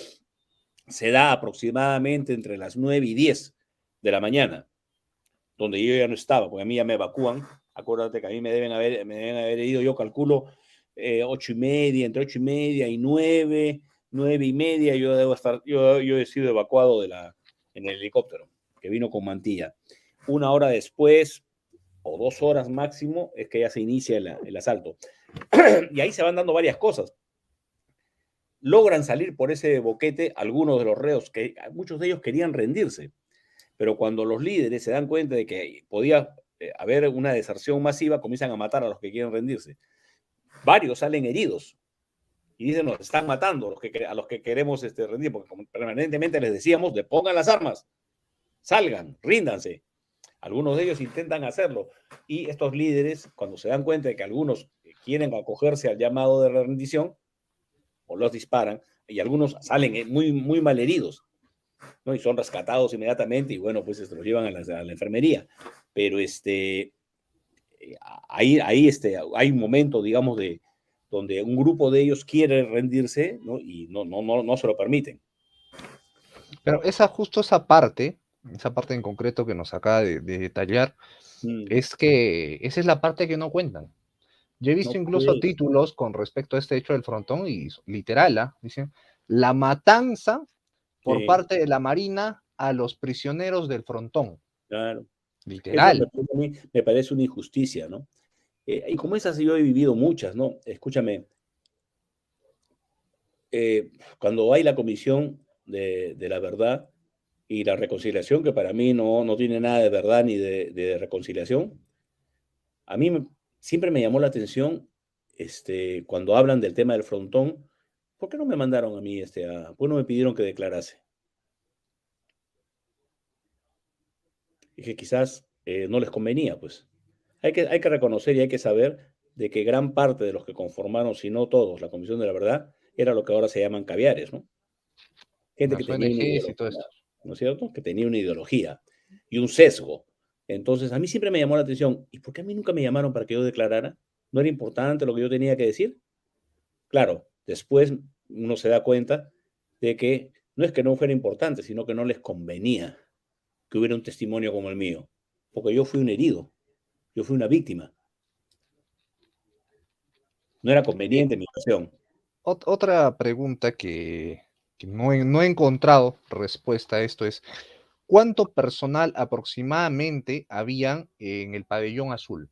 se da aproximadamente entre las 9 y 10 de la mañana, donde yo ya no estaba, porque a mí ya me evacúan. Acuérdate que a mí me deben haber ido, yo calculo, 8 y media, entre 8 y media y 9, 9 y media, yo debo estar, yo he sido evacuado en el helicóptero, que vino con mantilla. Una hora después, o 2 horas máximo, es que ya se inicia el asalto. Y ahí se van dando varias cosas. Logran salir por ese boquete algunos de los reos, que muchos de ellos querían rendirse, pero cuando los líderes se dan cuenta de que podía haber una deserción masiva, comienzan a matar a los que quieren rendirse. Varios salen heridos y dicen, nos están matando a los que queremos rendir, porque permanentemente les decíamos, depongan las armas, salgan, ríndanse. Algunos de ellos intentan hacerlo y estos líderes, cuando se dan cuenta de que algunos quieren acogerse al llamado de rendición, o los disparan, y algunos salen muy, muy mal heridos, ¿no? Y son rescatados inmediatamente y bueno, pues los llevan a la enfermería. Pero hay un momento, digamos, donde un grupo de ellos quiere rendirse, ¿no? Y no se lo permiten. Pero justo esa parte en concreto que nos acaba de detallar, es que esa es la parte que no cuentan. Yo he visto incluso títulos con respecto a este hecho del frontón y literal, dicen, la matanza por parte de la Marina a los prisioneros del frontón. Claro. Literal. Eso me parece una injusticia, ¿no? Y como esas yo he vivido muchas, ¿no? Escúchame, cuando hay la comisión de la verdad y la reconciliación, que para mí no tiene nada de verdad ni de reconciliación, a mí siempre me llamó la atención cuando hablan del tema del frontón, ¿por qué no me mandaron a mí, por qué no me pidieron que declarase? Y que quizás no les convenía, pues. Hay que reconocer y hay que saber de que gran parte de los que conformaron, si no todos, la Comisión de la Verdad, era lo que ahora se llaman caviares, ¿no? Gente que Las tenía una ONGs y todo ideología, esto. ¿no es cierto? Que tenía una ideología y un sesgo. Entonces, a mí siempre me llamó la atención, ¿y por qué a mí nunca me llamaron para que yo declarara? ¿No era importante lo que yo tenía que decir? Claro, después uno se da cuenta de que no es que no fuera importante, sino que no les convenía que hubiera un testimonio como el mío, porque yo fui un herido, yo fui una víctima. No era conveniente mi situación. Otra pregunta que no he encontrado respuesta a esto es, ¿cuánto personal aproximadamente habían en el pabellón azul?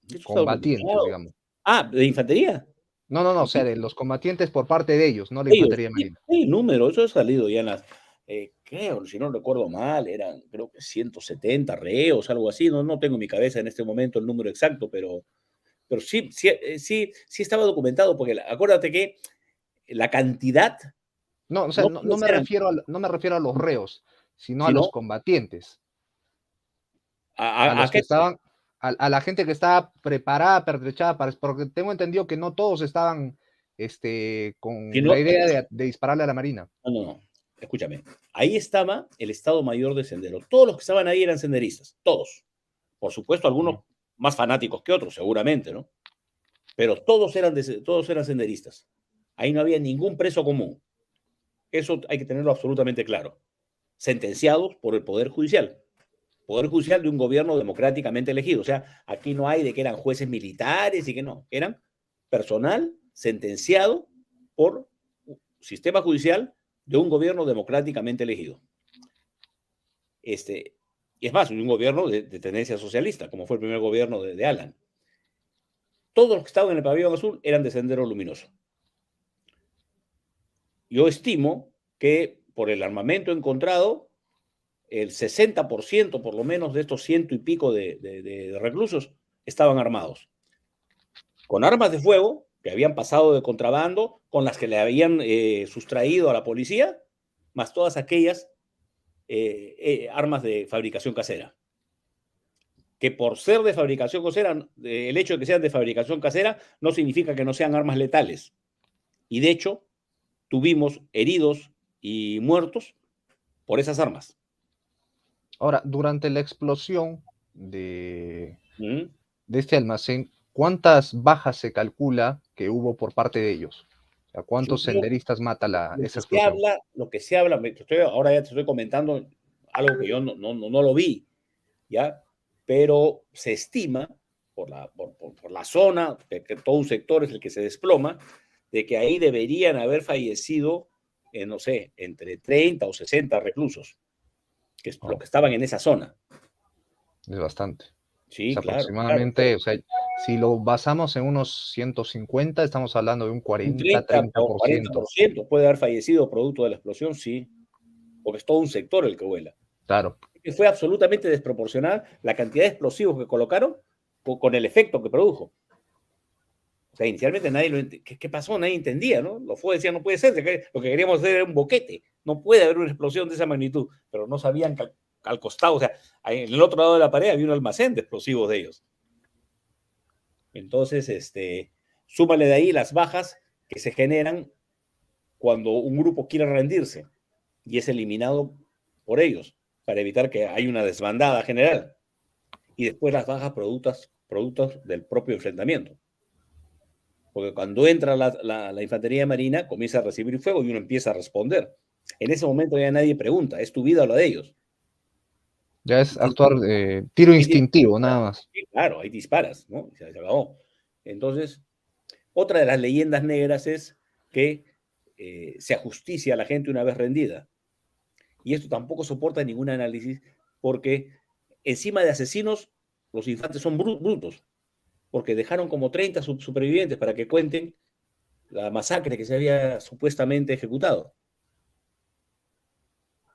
Eso está Combatientes, documentado. digamos. Ah, ¿de infantería? No, o sea, de los combatientes por parte de ellos, no la Ellos, infantería marina. sí, número, eso ha salido ya en las, creo, si no recuerdo mal, eran creo que 170 reos, algo así, no tengo en mi cabeza en este momento el número exacto, pero sí estaba documentado, porque acuérdate que la cantidad No, o sea, no no me eran, refiero no me refiero a los reos, sino a los sino combatientes, a a los que qué, estaban, a la gente que estaba preparada, pertrechada, porque tengo entendido que no todos estaban con la sino, idea de dispararle a la marina. no, escúchame, ahí estaba el Estado Mayor de Sendero, todos los que estaban ahí eran senderistas, todos, por supuesto, algunos más fanáticos que otros, seguramente, ¿no? Pero todos eran senderistas. Ahí no había ningún preso común. Eso hay que tenerlo absolutamente claro. Sentenciados por el Poder Judicial. Poder Judicial de un gobierno democráticamente elegido. O sea, aquí no hay de que eran jueces militares y que no. Eran personal sentenciado por sistema judicial de un gobierno democráticamente elegido. Y es más, un gobierno de tendencia socialista, como fue el primer gobierno de Alan. Todos los que estaban en el pabellón azul eran de Sendero Luminoso. Yo estimo que por el armamento encontrado, el 60% por lo menos de estos ciento y pico de reclusos estaban armados. Con armas de fuego que habían pasado de contrabando, con las que le habían sustraído a la policía, más todas aquellas armas de fabricación casera. Que por ser de fabricación casera, el hecho de que sean de fabricación casera no significa que no sean armas letales. Y de hecho, tuvimos heridos y muertos por esas armas. Ahora, durante la explosión de este almacén, ¿cuántas bajas se calcula que hubo por parte de ellos? O sea, ¿cuántos senderistas mata esa explosión? Lo que se habla, ahora ya te estoy comentando algo que yo no lo vi, ¿ya? Pero se estima, por la zona, que todo un sector es el que se desploma, de que ahí deberían haber fallecido, no sé, entre 30 o 60 reclusos, que es lo que estaban en esa zona. Es bastante. Sí, o sea, claro. aproximadamente, Claro. O sea, si lo basamos en unos 150, estamos hablando de un 40, 30%. 40% puede haber fallecido producto de la explosión, sí, porque es todo un sector el que vuela. Claro. Y fue absolutamente desproporcional la cantidad de explosivos que colocaron con el efecto que produjo. O sea, inicialmente nadie lo entendía. ¿Qué pasó? Nadie entendía, ¿no? Los FUE decían, no puede ser, lo que queríamos hacer era un boquete. No puede haber una explosión de esa magnitud. Pero no sabían que al costado, o sea, en el otro lado de la pared había un almacén de explosivos de ellos. Entonces, súmale de ahí las bajas que se generan cuando un grupo quiere rendirse y es eliminado por ellos para evitar que haya una desbandada general. Y después las bajas productos del propio enfrentamiento. Porque cuando entra la infantería marina, comienza a recibir fuego y uno empieza a responder. En ese momento ya nadie pregunta, ¿es tu vida o la de ellos? Ya es actuar tiro instintivo, nada más. Sí, claro, ahí disparas, ¿no? Se acabó. Entonces, otra de las leyendas negras es que se ajusticia a la gente una vez rendida. Y esto tampoco soporta ningún análisis porque encima de asesinos, los infantes son brutos, porque dejaron como 30 supervivientes para que cuenten la masacre que se había supuestamente ejecutado.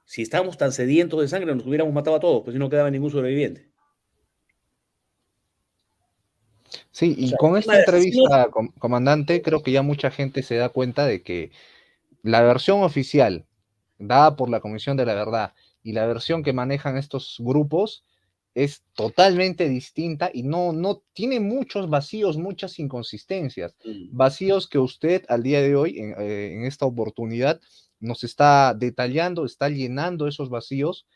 Si estábamos tan sedientos de sangre, nos hubiéramos matado a todos, pues si no quedaba ningún sobreviviente. Sí, y con esta entrevista, comandante, creo que ya mucha gente se da cuenta de que la versión oficial dada por la Comisión de la Verdad y la versión que manejan estos grupos es totalmente distinta y no tiene muchos vacíos, muchas inconsistencias, vacíos que usted al día de hoy, en esta oportunidad, nos está detallando, está llenando esos vacíos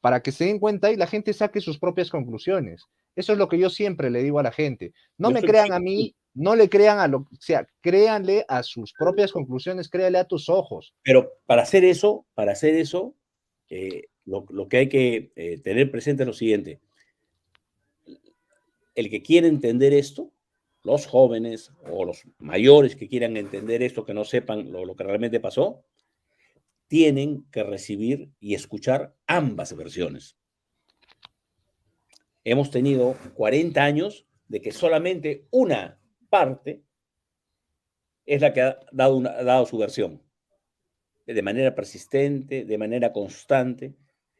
para que se den cuenta y la gente saque sus propias conclusiones. Eso es lo que yo siempre le digo a la gente. No me crean a mí, no le crean o sea, créanle a sus propias conclusiones, créanle a tus ojos. Pero para hacer eso, lo que hay que tener presente es lo siguiente. El que quiere entender esto, los jóvenes o los mayores que quieran entender esto, que no sepan lo que realmente pasó, tienen que recibir y escuchar ambas versiones. Hemos tenido 40 años de que solamente una parte es la que ha dado su versión, de manera persistente, de manera constante.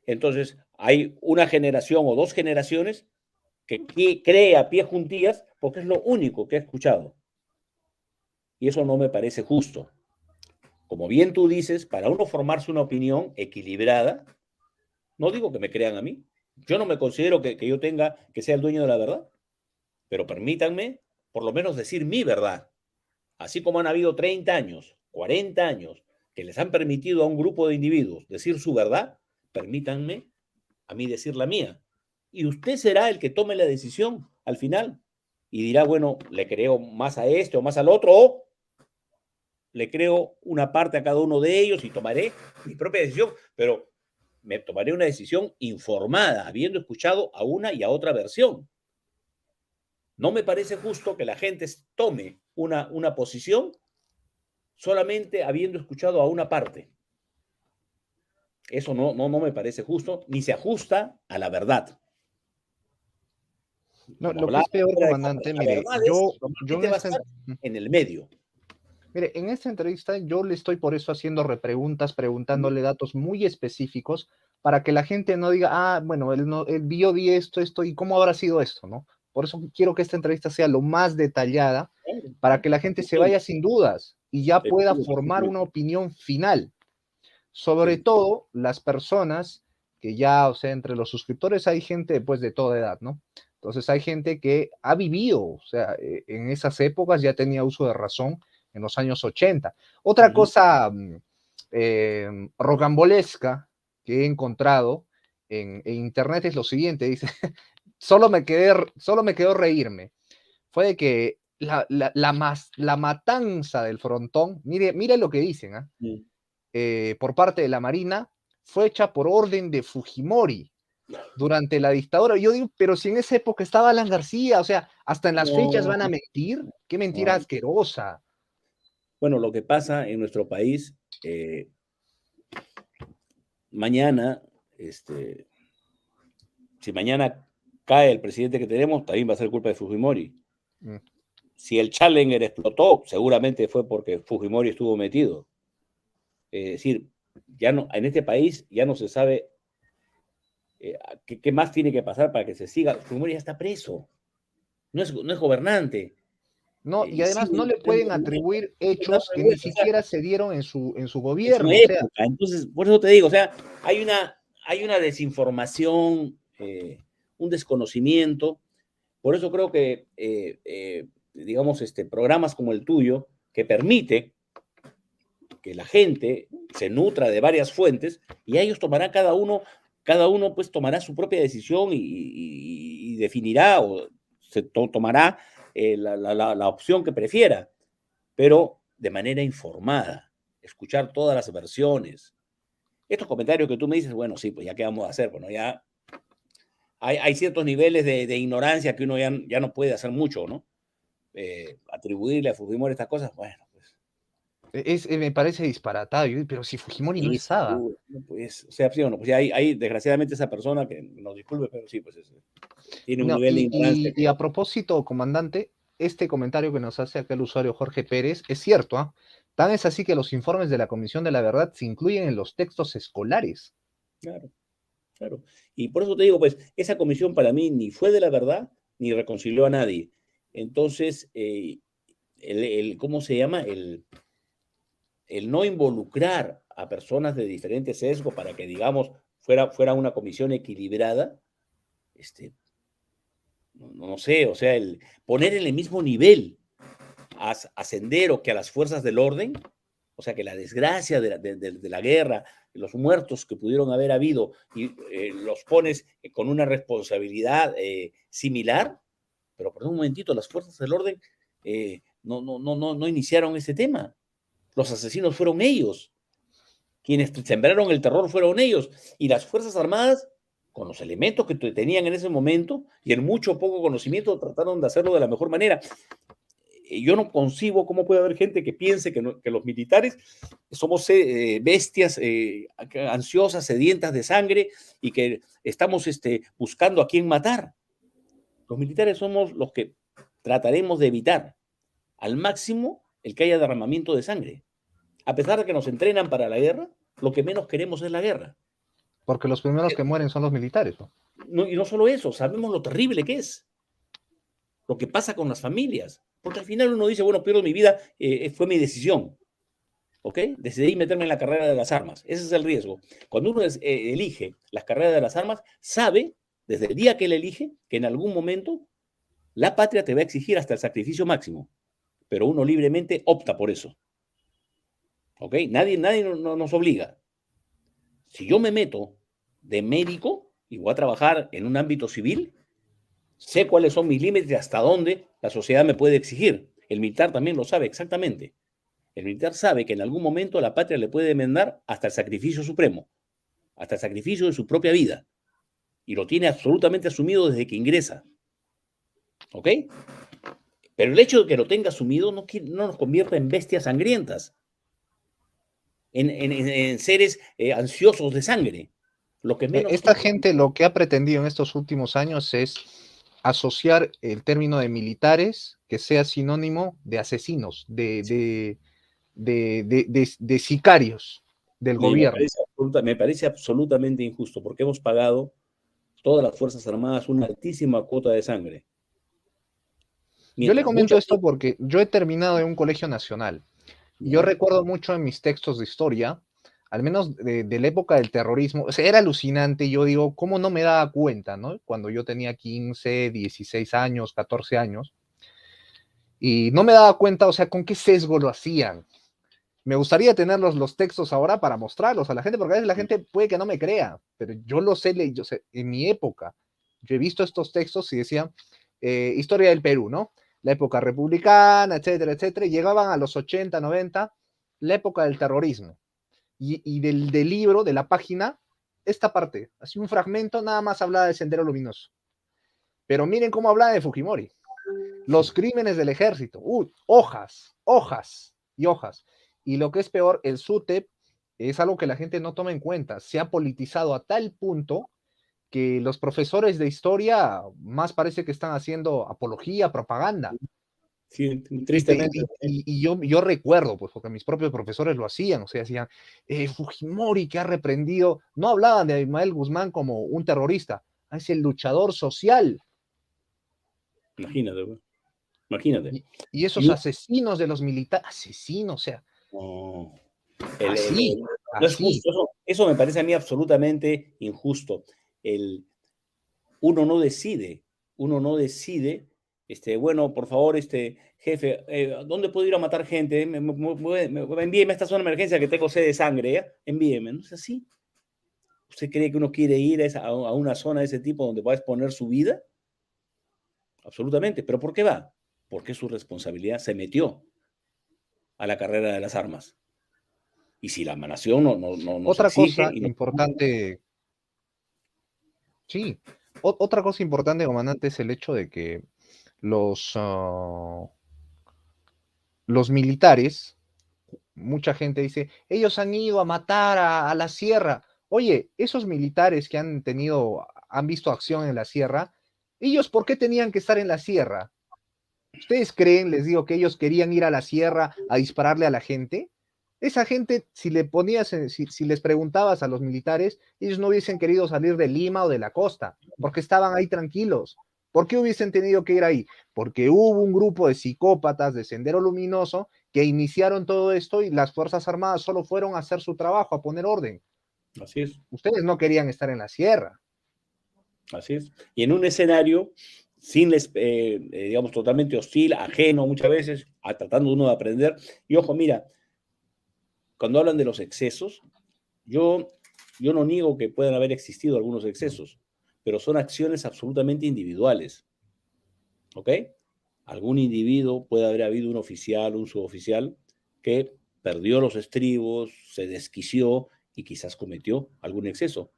Entonces, hay una generación o dos generaciones que cree a pie juntillas porque es lo único que ha escuchado. Y eso no me parece justo. Como bien tú dices, para uno formarse una opinión equilibrada, no digo que me crean a mí, yo no me considero que yo tenga que sea el dueño de la verdad, pero permítanme por lo menos decir mi verdad. Así como han habido 30 años, 40 años, que les han permitido a un grupo de individuos decir su verdad, permítanme a mí decir la mía. Y usted será el que tome la decisión al final y dirá, bueno, le creo más a este o más al otro, o le creo una parte a cada uno de ellos y tomaré mi propia decisión, pero me tomaré una decisión informada, habiendo escuchado a una y a otra versión. No me parece justo que la gente tome una posición solamente habiendo escuchado a una parte. Eso no me parece justo, ni se ajusta a la verdad. No, lo que es peor, comandante, mire, yo va a estar en el medio. Mire, en esta entrevista yo le estoy por eso haciendo repreguntas, preguntándole datos muy específicos para que la gente no diga, ah, bueno, él vio esto, ¿y cómo habrá sido esto, no? Por eso quiero que esta entrevista sea lo más detallada para que la gente se vaya sin dudas y ya pueda formar una opinión final. Sobre todo las personas que ya, o sea, entre los suscriptores hay gente pues de toda edad, ¿no? Entonces hay gente que ha vivido, o sea, en esas épocas ya tenía uso de razón en los años 80. Otra cosa rocambolesca que he encontrado en internet es lo siguiente, dice, solo me quedó reírme. Fue de que la matanza del frontón, mire lo que dicen, por parte de la Marina, fue hecha por orden de Fujimori durante la dictadura. Yo digo, pero si en esa época estaba Alan García, o sea, hasta en las fechas van a mentir, qué mentira asquerosa. Bueno, lo que pasa en nuestro país, mañana, si mañana cae el presidente que tenemos, también va a ser culpa de Fujimori. Si el Challenger explotó, seguramente fue porque Fujimori estuvo metido. Es decir, ya no, en este país ya no se sabe qué más tiene que pasar para que se siga. Fujimori ya está preso, no es gobernante. No, y además no le pueden atribuir hechos que ni siquiera se dieron en su gobierno. En su época. Entonces, por eso te digo, o sea, hay una desinformación, un desconocimiento. Por eso creo que, digamos, programas como el tuyo, que permite que la gente se nutra de varias fuentes y ellos tomarán cada uno pues tomará su propia decisión y definirá o se tomará la opción que prefiera, pero de manera informada, escuchar todas las versiones. Estos comentarios que tú me dices, bueno, sí, pues ya qué vamos a hacer, bueno, ya hay ciertos niveles de ignorancia que uno ya no puede hacer mucho, ¿no? Atribuirle a Fujimori estas cosas, bueno, pues. Me parece disparatado, pero si Fujimori no estaba. Pues, o sea, sí o no, pues ya hay desgraciadamente esa persona que nos disculpe, pero sí, pues tiene un nivel de ignorancia. Y a propósito, comandante, este comentario que nos hace acá el usuario Jorge Pérez es cierto, ¿ah? Tan es así que los informes de la Comisión de la Verdad se incluyen en los textos escolares. Claro, claro. Y por eso te digo, pues, esa comisión para mí ni fue de la verdad, ni reconcilió a nadie. Entonces, ¿cómo se llama? El no involucrar a personas de diferentes sesgos para que, digamos, fuera una comisión equilibrada, no sé, o sea, el poner en el mismo nivel a Sendero que a las fuerzas del orden, o sea, que la desgracia de la guerra, los muertos que pudieron haber habido, y los pones con una responsabilidad similar, pero por un momentito, las fuerzas del orden no iniciaron ese tema. Los asesinos fueron ellos. Quienes sembraron el terror fueron ellos. Y las Fuerzas Armadas, con los elementos que tenían en ese momento y en mucho poco conocimiento, trataron de hacerlo de la mejor manera. Yo no concibo cómo puede haber gente que piense que los militares somos bestias ansiosas, sedientas de sangre y que estamos buscando a quién matar. Los militares somos los que trataremos de evitar al máximo el que haya derramamiento de sangre. A pesar de que nos entrenan para la guerra, lo que menos queremos es la guerra. Porque los primeros que mueren son los militares, ¿no? Y no solo eso, sabemos lo terrible que es. Lo que pasa con las familias. Porque al final uno dice, bueno, pierdo mi vida, fue mi decisión. ¿Ok? Decidí meterme en la carrera de las armas. Ese es el riesgo. Cuando uno elige las carreras de las armas, sabe, desde el día que él elige, que en algún momento la patria te va a exigir hasta el sacrificio máximo. Pero uno libremente opta por eso. ¿Ok? Nadie nos obliga. Si yo me meto de médico y voy a trabajar en un ámbito civil, sé cuáles son mis límites y hasta dónde la sociedad me puede exigir. El militar también lo sabe exactamente. El militar sabe que en algún momento la patria le puede demandar hasta el sacrificio supremo, hasta el sacrificio de su propia vida. Y lo tiene absolutamente asumido desde que ingresa. ¿Ok? Pero el hecho de que lo tenga asumido no nos convierte en bestias sangrientas, en seres ansiosos de sangre. Lo que menos Esta gente lo que ha pretendido en estos últimos años es asociar el término de militares que sea sinónimo de asesinos, de sicarios del gobierno. Me parece absolutamente injusto, porque hemos pagado todas las Fuerzas Armadas una altísima cuota de sangre. Yo le comento esto porque yo he terminado en un colegio nacional. Yo recuerdo mucho en mis textos de historia al menos de la época del terrorismo, o sea, era alucinante. Yo digo, ¿cómo no me daba cuenta, no? Cuando yo tenía 15, 16 años, 14 años, y no me daba cuenta, o sea, con qué sesgo lo hacían. Me gustaría tener los textos ahora para mostrarlos a la gente, porque a veces la gente puede que no me crea, pero yo lo sé, yo sé, en mi época, yo he visto estos textos y decían, historia del Perú, ¿no? La época republicana, etcétera, etcétera, y llegaban a los 80, 90, la época del terrorismo. Y del libro, de la página, esta parte, así un fragmento, nada más hablaba de Sendero Luminoso. Pero miren cómo hablaba de Fujimori. Los crímenes del ejército, hojas, hojas y hojas. Y lo que es peor, el SUTEP es algo que la gente no toma en cuenta. Se ha politizado a tal punto que los profesores de historia más parece que están haciendo apología, propaganda. Sí, tristemente. Y yo recuerdo, pues, porque mis propios profesores lo hacían, o sea, decían, Fujimori que ha reprendido, no hablaban de Ismael Guzmán como un terrorista, es el luchador social. Imagínate, güey. Imagínate. Y esos asesinos de los militares, asesinos, o sea, no, así, no es justo. Eso me parece a mí absolutamente injusto. Uno no decide, bueno, por favor, jefe, ¿dónde puedo ir a matar gente? Envíeme a esta zona de emergencia que tengo sed de sangre, ¿eh? Envíeme. ¿No es así? ¿Usted cree que uno quiere ir a una zona de ese tipo donde va a exponer su vida? Absolutamente. ¿Pero por qué va? Porque su responsabilidad se metió a la carrera de las armas. Y si la nación no nos Otra exige... cosa importante, sí, otra cosa importante, comandante, es el hecho de que los militares, mucha gente dice, ellos han ido a matar a la sierra. Oye, esos militares que han visto acción en la sierra, ¿ellos por qué tenían que estar en la sierra? ¿Ustedes creen, les digo, que ellos querían ir a la sierra a dispararle a la gente? Esa gente, si les preguntabas a los militares, ellos no hubiesen querido salir de Lima o de la costa, porque estaban ahí tranquilos. ¿Por qué hubiesen tenido que ir ahí? Porque hubo un grupo de psicópatas de Sendero Luminoso que iniciaron todo esto y las Fuerzas Armadas solo fueron a hacer su trabajo, a poner orden. Así es. Ustedes no querían estar en la sierra. Así es. Y en un escenario digamos, totalmente hostil, ajeno muchas veces, tratando uno de aprender. Y ojo, mira, cuando hablan de los excesos, yo no niego que puedan haber existido algunos excesos, pero son acciones absolutamente individuales. ¿Ok? Algún individuo, puede haber habido un oficial, un suboficial, que perdió los estribos, se desquició y quizás cometió algún exceso.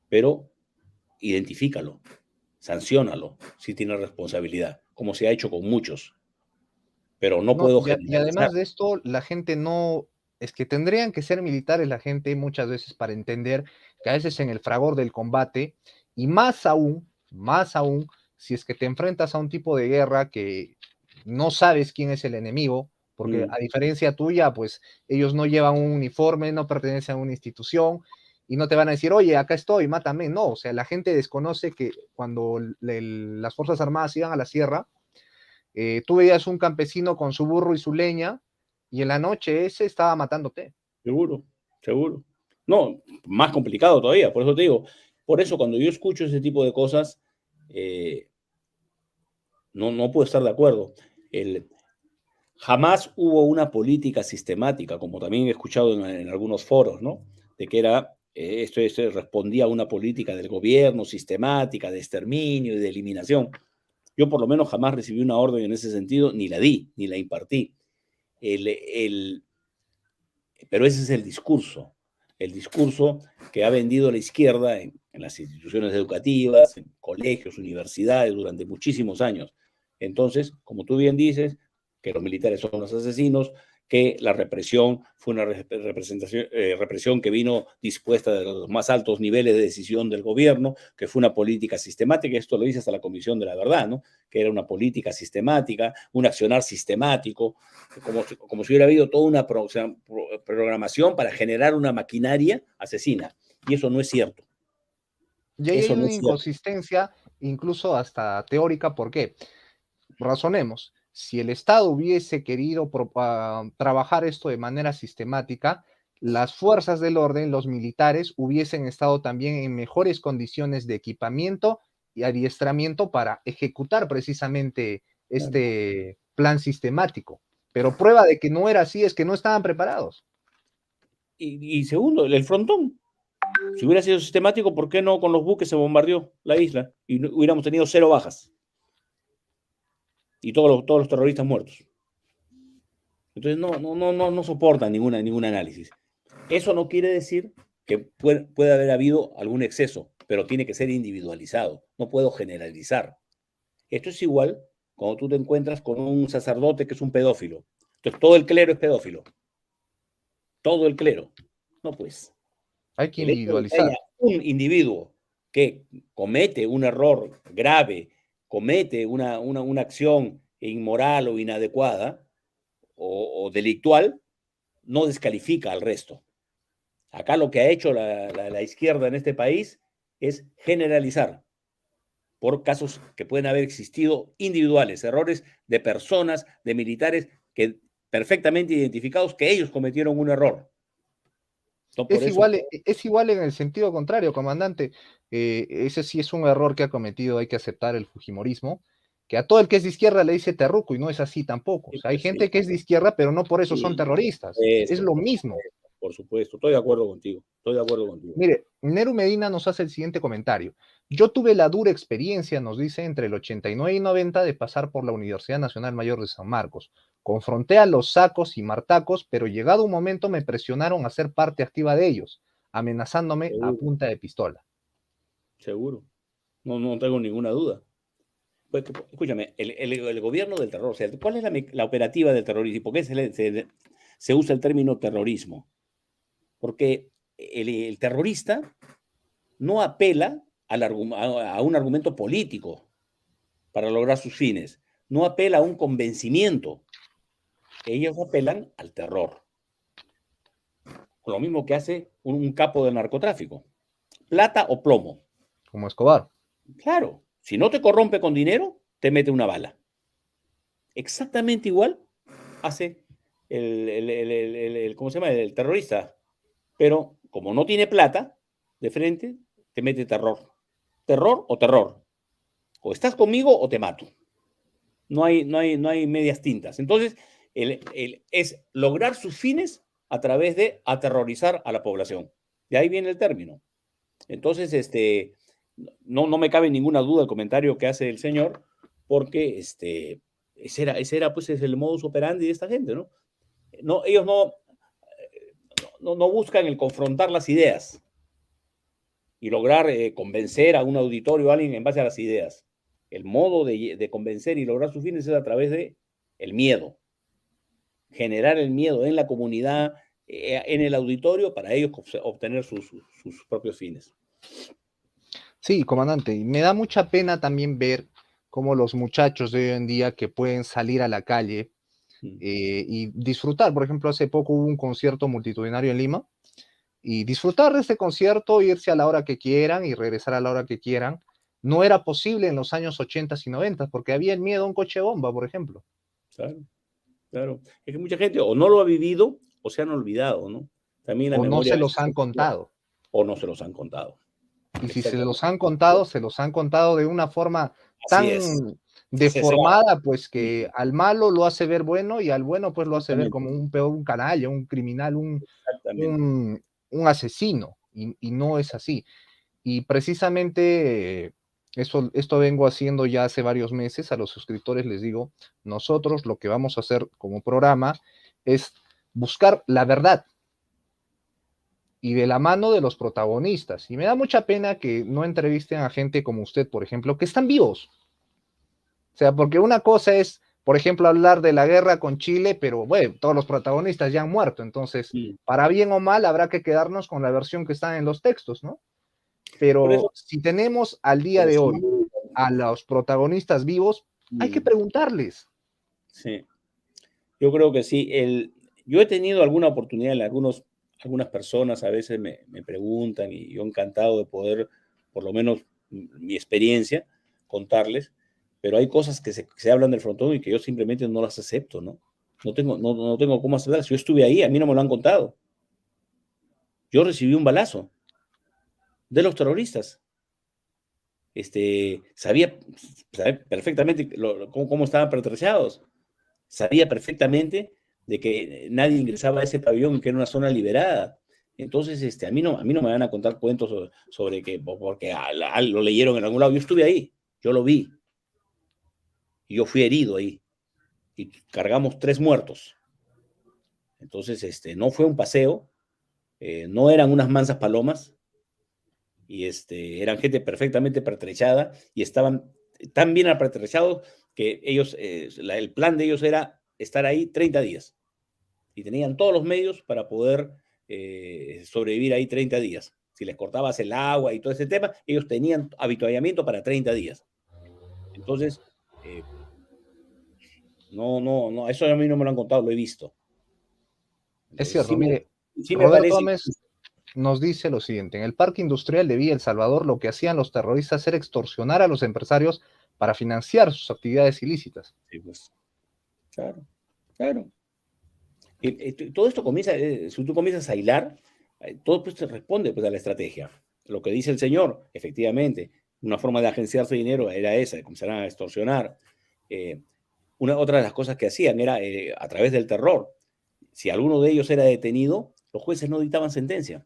Pero identifícalo, sanciónalo si tiene responsabilidad, como se ha hecho con muchos. Pero no puedo Y generalizar. además de esto, la gente no, es que tendrían que ser militares la gente muchas veces para entender que a veces en el fragor del combate, y más aún, si es que te enfrentas a un tipo de guerra que no sabes quién es el enemigo, porque a diferencia tuya, pues ellos no llevan un uniforme, no pertenecen a una institución, y no te van a decir, oye, acá estoy, mátame. No, o sea, la gente desconoce que cuando las Fuerzas Armadas iban a la sierra, tú veías un campesino con su burro y su leña, y en la noche ese estaba matándote. Seguro, seguro. No, más complicado todavía, por eso te digo. Por eso cuando yo escucho ese tipo de cosas, no puedo estar de acuerdo. Jamás hubo una política sistemática, como también he escuchado en algunos foros, ¿no? De que era, esto respondía a una política del gobierno sistemática de exterminio y de eliminación. Yo por lo menos jamás recibí una orden en ese sentido, ni la di, ni la impartí. Pero ese es el discurso que ha vendido la izquierda en las instituciones educativas, en colegios, universidades, durante muchísimos años. Entonces, como tú bien dices, que los militares son los asesinos, que la represión fue una represión que vino dispuesta de los más altos niveles de decisión del gobierno, que fue una política sistemática, esto lo dice hasta la Comisión de la Verdad, ¿no? Que era una política sistemática, un accionar sistemático, como si hubiera habido toda una programación para generar una maquinaria asesina. Y eso no es cierto. Y ahí hay una inconsistencia, incluso hasta teórica. ¿Por qué? Razonemos. Si el Estado hubiese querido trabajar esto de manera sistemática, las fuerzas del orden, los militares, hubiesen estado también en mejores condiciones de equipamiento y adiestramiento para ejecutar precisamente este plan sistemático. Pero prueba de que no era así es que no estaban preparados. Y segundo, el frontón. Si hubiera sido sistemático, ¿por qué no con los buques se bombardeó la isla y hubiéramos tenido 0 bajas? Y todos los terroristas muertos. Entonces no soportan ningún análisis. Eso no quiere decir que puede haber habido algún exceso, pero tiene que ser individualizado. No puedo generalizar. Esto es igual cuando tú te encuentras con un sacerdote que es un pedófilo. Entonces todo el clero es pedófilo. Todo el clero. No, pues. Hay que El hecho de que individualizar. haya un individuo que comete un error grave, comete una acción inmoral o inadecuada o delictual, no descalifica al resto. Acá lo que ha hecho la izquierda en este país es generalizar por casos que pueden haber existido individuales, errores de personas, de militares, que perfectamente identificados que ellos cometieron un error. No, es igual en el sentido contrario, comandante. Ese sí es un error que ha cometido, hay que aceptar el fujimorismo, que a todo el que es de izquierda le dice terruco, y no es así tampoco. O sea, hay gente que es de izquierda, pero no por eso son terroristas. Es lo mismo. Por supuesto, estoy de acuerdo contigo. Mire, Neru Medina nos hace el siguiente comentario. Yo tuve la dura experiencia, nos dice, entre el 89 y 90 de pasar por la Universidad Nacional Mayor de San Marcos. Confronté a los sacos y martacos, pero llegado un momento me presionaron a ser parte activa de ellos, amenazándome a punta de pistola. Seguro. No tengo ninguna duda. Pues, escúchame, el gobierno del terror, o sea, ¿cuál es la operativa del terrorismo? ¿Y por qué se usa el término terrorismo? Porque el terrorista no apela a un argumento político para lograr sus fines, no apela a un convencimiento. Ellos apelan al terror. Lo mismo que hace un capo del narcotráfico. Plata o plomo. Como Escobar. Claro, si no te corrompe con dinero, te mete una bala. Exactamente igual hace ¿cómo se llama? El terrorista. Pero como no tiene plata de frente, te mete terror. Terror o terror. O estás conmigo o te mato. No hay medias tintas. Entonces, es lograr sus fines a través de aterrorizar a la población. De ahí viene el término. Entonces, no me cabe ninguna duda el comentario que hace el señor, porque ese era pues es el modus operandi de esta gente, ¿no? Ellos no buscan el confrontar las ideas y lograr convencer a un auditorio o a alguien en base a las ideas. El modo de convencer y lograr sus fines es a través de el miedo. Generar el miedo en la comunidad, en el auditorio, para ellos obtener sus propios fines. Sí, comandante, y me da mucha pena también ver cómo los muchachos de hoy en día que pueden salir a la calle y disfrutar. Por ejemplo, hace poco hubo un concierto multitudinario en Lima y disfrutar de este concierto, irse a la hora que quieran y regresar a la hora que quieran. No era posible en los años 80 y 90 porque había el miedo a un coche bomba, por ejemplo. Claro. Es que mucha gente o no lo ha vivido o se han olvidado, ¿no? También la o memoria no se los han contado. O no se los han contado. Y si se los han contado de una forma tan deformada, pues que al malo lo hace ver bueno y al bueno pues lo hace ver como un canalla, un criminal, un asesino, y no es así. Y precisamente esto vengo haciendo ya hace varios meses. A los suscriptores les digo, nosotros lo que vamos a hacer como programa es buscar la verdad y de la mano de los protagonistas. Y me da mucha pena que no entrevisten a gente como usted, por ejemplo, que están vivos. O sea, porque una cosa es, por ejemplo, hablar de la guerra con Chile, pero bueno, todos los protagonistas ya han muerto. Entonces, para bien o mal, habrá que quedarnos con la versión que está en los textos, ¿no? Pero si tenemos al día de hoy a los protagonistas vivos, hay que preguntarles. Sí, yo creo que sí. Yo he tenido alguna oportunidad en algunas personas a veces me preguntan y yo encantado de poder, por lo menos mi experiencia, contarles, pero hay cosas que se hablan del frontón y que yo simplemente no las acepto, ¿no? No tengo cómo aceptarlas. Yo estuve ahí, a mí no me lo han contado. Yo recibí un balazo de los terroristas. Sabía perfectamente cómo estaban pertrechados. Sabía perfectamente de que nadie ingresaba a ese pabellón, que era una zona liberada. Entonces, a mí no me van a contar cuentos sobre que, porque lo leyeron en algún lado. Yo estuve ahí, yo lo vi. Y yo fui herido ahí. Y cargamos 3 muertos. Entonces, no fue un paseo, no eran unas mansas palomas, y eran gente perfectamente pertrechada y estaban tan bien pertrechados que ellos, el plan de ellos era estar ahí 30 días y tenían todos los medios para poder sobrevivir ahí 30 días. Si les cortabas el agua y todo ese tema, ellos tenían habituallamiento para 30 días. Entonces, no, eso a mí no me lo han contado, lo he visto. Es cierto, mire, Sí me Roberto parece. Gómez nos dice lo siguiente: en el parque industrial de Villa El Salvador lo que hacían los terroristas era extorsionar a los empresarios para financiar sus actividades ilícitas. Sí, pues, claro, claro. Todo esto comienza, si tú comienzas a hilar, todo pues te responde pues, a la estrategia. Lo que dice el señor, efectivamente, una forma de agenciarse dinero era esa, comenzaron a extorsionar. Otra de las cosas que hacían era a través del terror. Si alguno de ellos era detenido, los jueces no dictaban sentencia,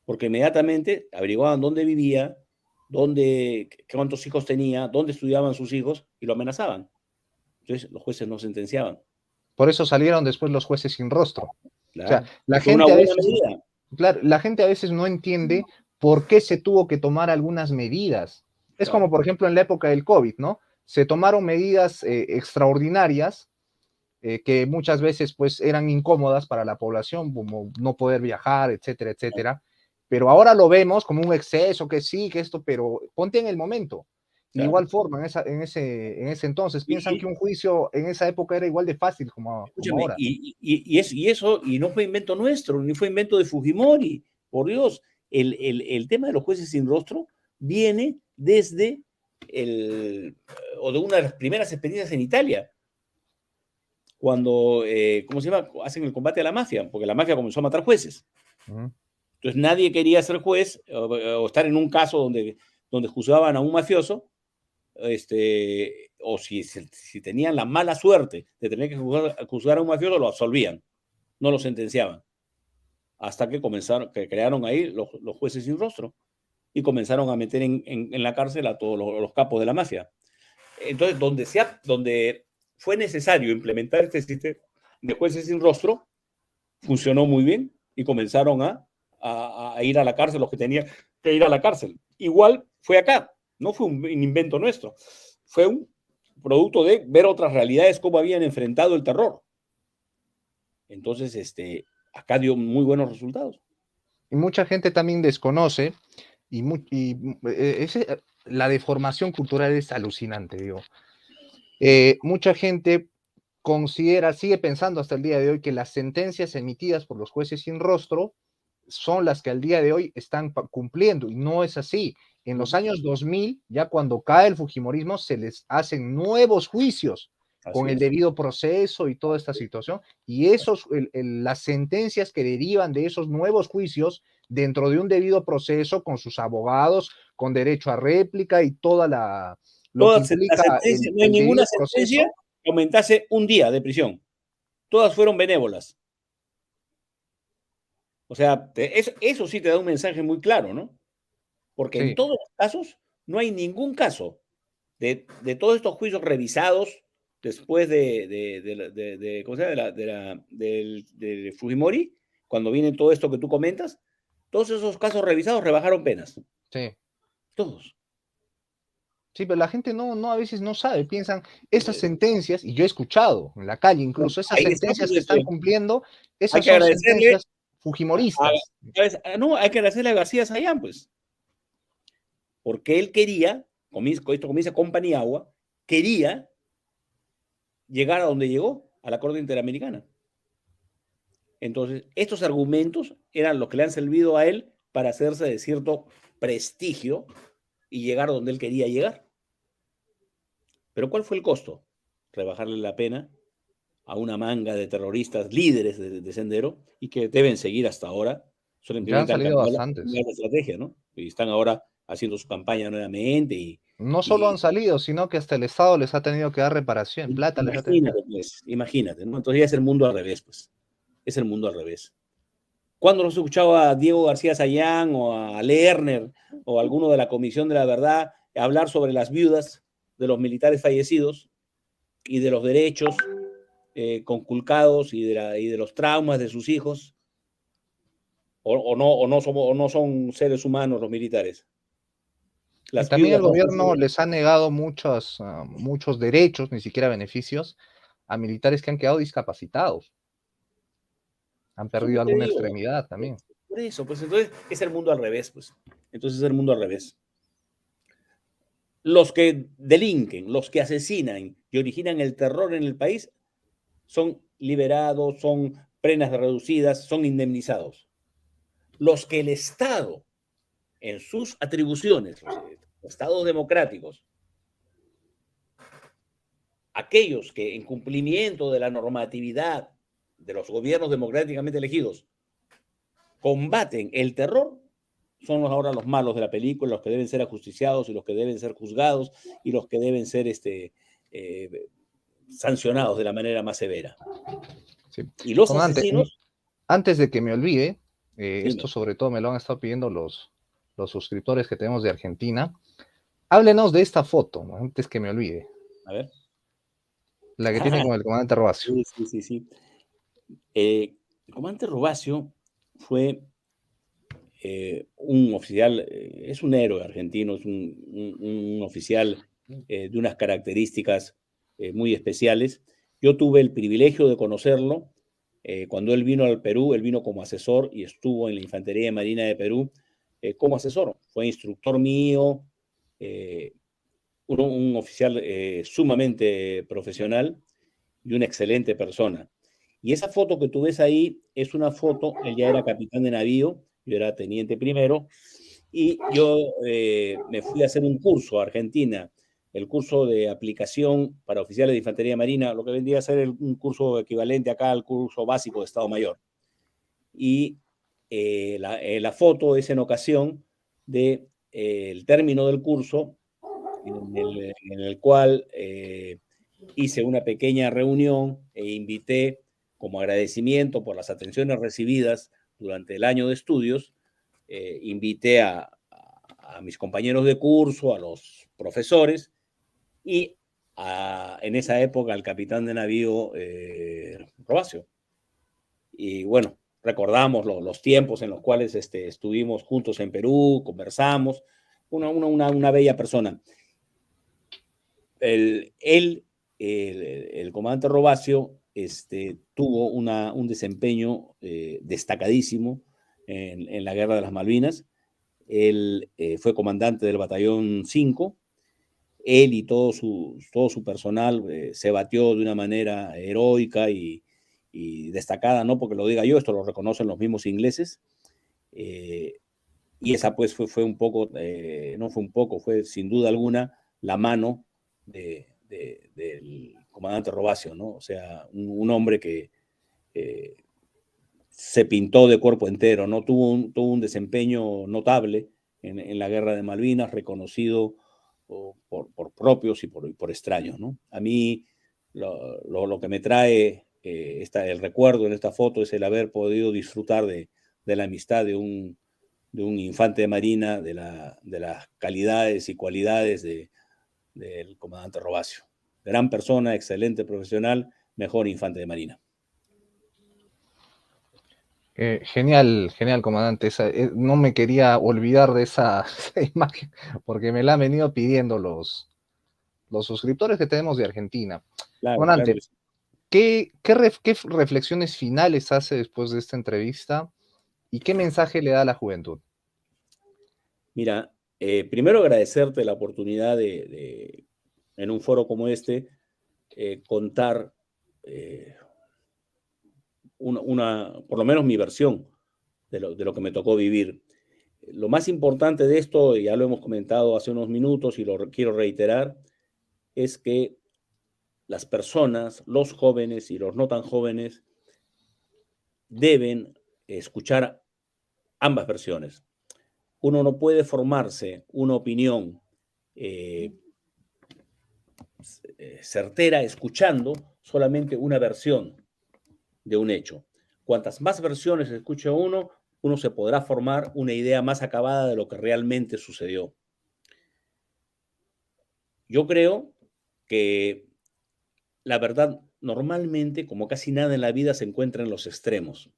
porque inmediatamente averiguaban dónde vivía, cuántos hijos tenía, dónde estudiaban sus hijos y lo amenazaban. Entonces los jueces no sentenciaban. Por eso salieron después los jueces sin rostro. Claro. O sea, la fue una gente a buena veces, medida. claro, la gente a veces no entiende por qué se tuvo que tomar algunas medidas. Es Claro. como, por ejemplo, en la época del COVID, ¿no? Se tomaron medidas extraordinarias que muchas veces pues eran incómodas para la población, como no poder viajar, etcétera, etcétera. Pero ahora lo vemos como un exceso, que sí, que esto, pero ponte en el momento. De Claro. igual forma, en ese entonces, piensan que un juicio en esa época era igual de fácil como ahora. Y no fue invento nuestro, ni fue invento de Fujimori. Por Dios, el tema de los jueces sin rostro viene desde o de una de las primeras experiencias en Italia, cuando, ¿cómo se llama? Hacen el combate a la mafia, porque la mafia comenzó a matar jueces. Entonces nadie quería ser juez o estar en un caso donde juzgaban a un mafioso, o si tenían la mala suerte de tener que juzgar a un mafioso, lo absolvían, no lo sentenciaban. Hasta que crearon ahí los jueces sin rostro y comenzaron a meter en la cárcel a todos los capos de la mafia. Entonces, donde fue necesario implementar este sistema de jueces sin rostro, funcionó muy bien y comenzaron a ir a la cárcel los que tenían que ir a la cárcel. Igual fue acá, no fue un invento nuestro, fue un producto de ver otras realidades, cómo habían enfrentado el terror. Entonces, acá dio muy buenos resultados. Y mucha gente también desconoce, la deformación cultural es alucinante, digo. Mucha gente sigue pensando hasta el día de hoy que las sentencias emitidas por los jueces sin rostro son las que al día de hoy están cumpliendo, y no es así. En los años 2000, ya cuando cae el fujimorismo, se les hacen nuevos juicios con el debido proceso y toda esta situación, y las sentencias que derivan de esos nuevos juicios dentro de un debido proceso, con sus abogados, con derecho a réplica y lo que implica no hay el ninguna debido sentencia proceso. que aumentase un día de prisión. Todas fueron benévolas. O sea, eso sí te da un mensaje muy claro, ¿no? Porque en todos los casos no hay ningún caso de todos estos juicios revisados después ¿cómo se llama? De Fujimori, cuando viene todo esto que tú comentas, todos esos casos revisados rebajaron penas. Sí. Todos. Sí, pero la gente no a veces no sabe, piensan esas sentencias, y yo he escuchado en la calle incluso, esas sentencias que están cumpliendo, esas son sentencias fujimoristas. No, hay que agradecerle a García Sayán, pues. Porque él quería, esto comienza con Paniagua, quería llegar a donde llegó, a la Corte Interamericana. Entonces, estos argumentos eran los que le han servido a él para hacerse de cierto prestigio y llegar donde él quería llegar. Pero ¿cuál fue el costo? Rebajarle la pena a una manga de terroristas líderes de Sendero y que deben seguir hasta ahora, Solo Ya han implementan salido cambiar bastantes. la estrategia, ¿no? Y están ahora haciendo su campaña nuevamente No solo han y salido, sino que hasta el Estado les ha tenido que dar reparación, plata les ha tenido que dar. imagínate, pues, imagínate, ¿no? Entonces ya es el mundo al revés, pues. Es el mundo al revés. ¿Cuándo los escuchaba a Diego García Sayán o a Lerner o a alguno de la Comisión de la Verdad hablar sobre las viudas de los militares fallecidos y de los derechos conculcados y de los traumas de sus hijos? O no son seres humanos los militares. Y Las también el viudas no son gobierno seres les ha negado muchos derechos, ni siquiera beneficios, a militares que han quedado discapacitados. Han Eso que perdido te alguna digo. extremidad también. Por eso, pues entonces es el mundo al revés, pues. Entonces es el mundo al revés. Los que delinquen, los que asesinan y originan el terror en el país son liberados, son penas reducidas, son indemnizados. Los que el Estado, en sus atribuciones, los estados democráticos, aquellos que en cumplimiento de la normatividad de los gobiernos democráticamente elegidos combaten el terror, son ahora los malos de la película, los que deben ser ajusticiados y los que deben ser juzgados y los que deben ser sancionados de la manera más severa. Sí. Y los Comandante, asesinos, antes de que me olvide, esto dime, sobre todo me lo han estado pidiendo los suscriptores que tenemos de Argentina. Háblenos de esta foto, ¿no? Antes que me olvide. a ver. La que tiene con el comandante Robacio. Sí, sí, sí, sí. El comandante Robacio fue un oficial, es un héroe argentino, es un oficial de unas características muy especiales. Yo tuve el privilegio de conocerlo cuando él vino al Perú, él vino como asesor y estuvo en la Infantería de Marina de Perú como asesor. Fue instructor mío, eh, un oficial sumamente profesional y una excelente persona. Y esa foto que tú ves ahí es una foto, él ya era capitán de navío, yo era teniente primero, y yo me fui a hacer un curso a Argentina, el curso de aplicación para oficiales de infantería marina, lo que vendría a ser un curso equivalente acá al curso básico de Estado Mayor. Y la foto es en ocasión de el término del curso, en el cual hice una pequeña reunión e invité como agradecimiento por las atenciones recibidas durante el año de estudios, invité a mis compañeros de curso, a los profesores y en esa época al capitán de navío Robacio. Y bueno, recordamos los tiempos en los cuales estuvimos juntos en Perú, conversamos, una bella persona. El comandante Robacio tuvo un desempeño destacadísimo en la Guerra de las Malvinas. Él fue comandante del Batallón 5. Él y todo su personal se batió de una manera heroica y destacada, no porque lo diga yo, esto lo reconocen los mismos ingleses. Y esa pues fue un poco, no fue un poco, fue sin duda alguna la mano del comandante Robacio, ¿no? O sea, un hombre que se pintó de cuerpo entero, ¿no? Tuvo un desempeño notable en la guerra de Malvinas, reconocido por propios y por extraños, ¿no? A mí lo que me trae el recuerdo en esta foto es el haber podido disfrutar de la amistad de un infante de marina, de las calidades y cualidades del comandante Robacio. Gran persona, excelente profesional, mejor infante de marina. Genial, genial, comandante. No me quería olvidar de esa imagen, porque me la han venido pidiendo los suscriptores que tenemos de Argentina. Claro, claro Comandante, que sí. ¿qué reflexiones finales hace después de esta entrevista y qué mensaje le da a la juventud? Mira, primero agradecerte la oportunidad en un foro como este, contar por lo menos mi versión de lo que me tocó vivir. Lo más importante de esto, ya lo hemos comentado hace unos minutos y lo quiero reiterar, es que las personas, los jóvenes y los no tan jóvenes, deben escuchar ambas versiones. Uno no puede formarse una opinión certera escuchando solamente una versión de un hecho. Cuantas más versiones escuche uno, uno se podrá formar una idea más acabada de lo que realmente sucedió. Yo creo que la verdad normalmente, como casi nada en la vida, se encuentra en los extremos.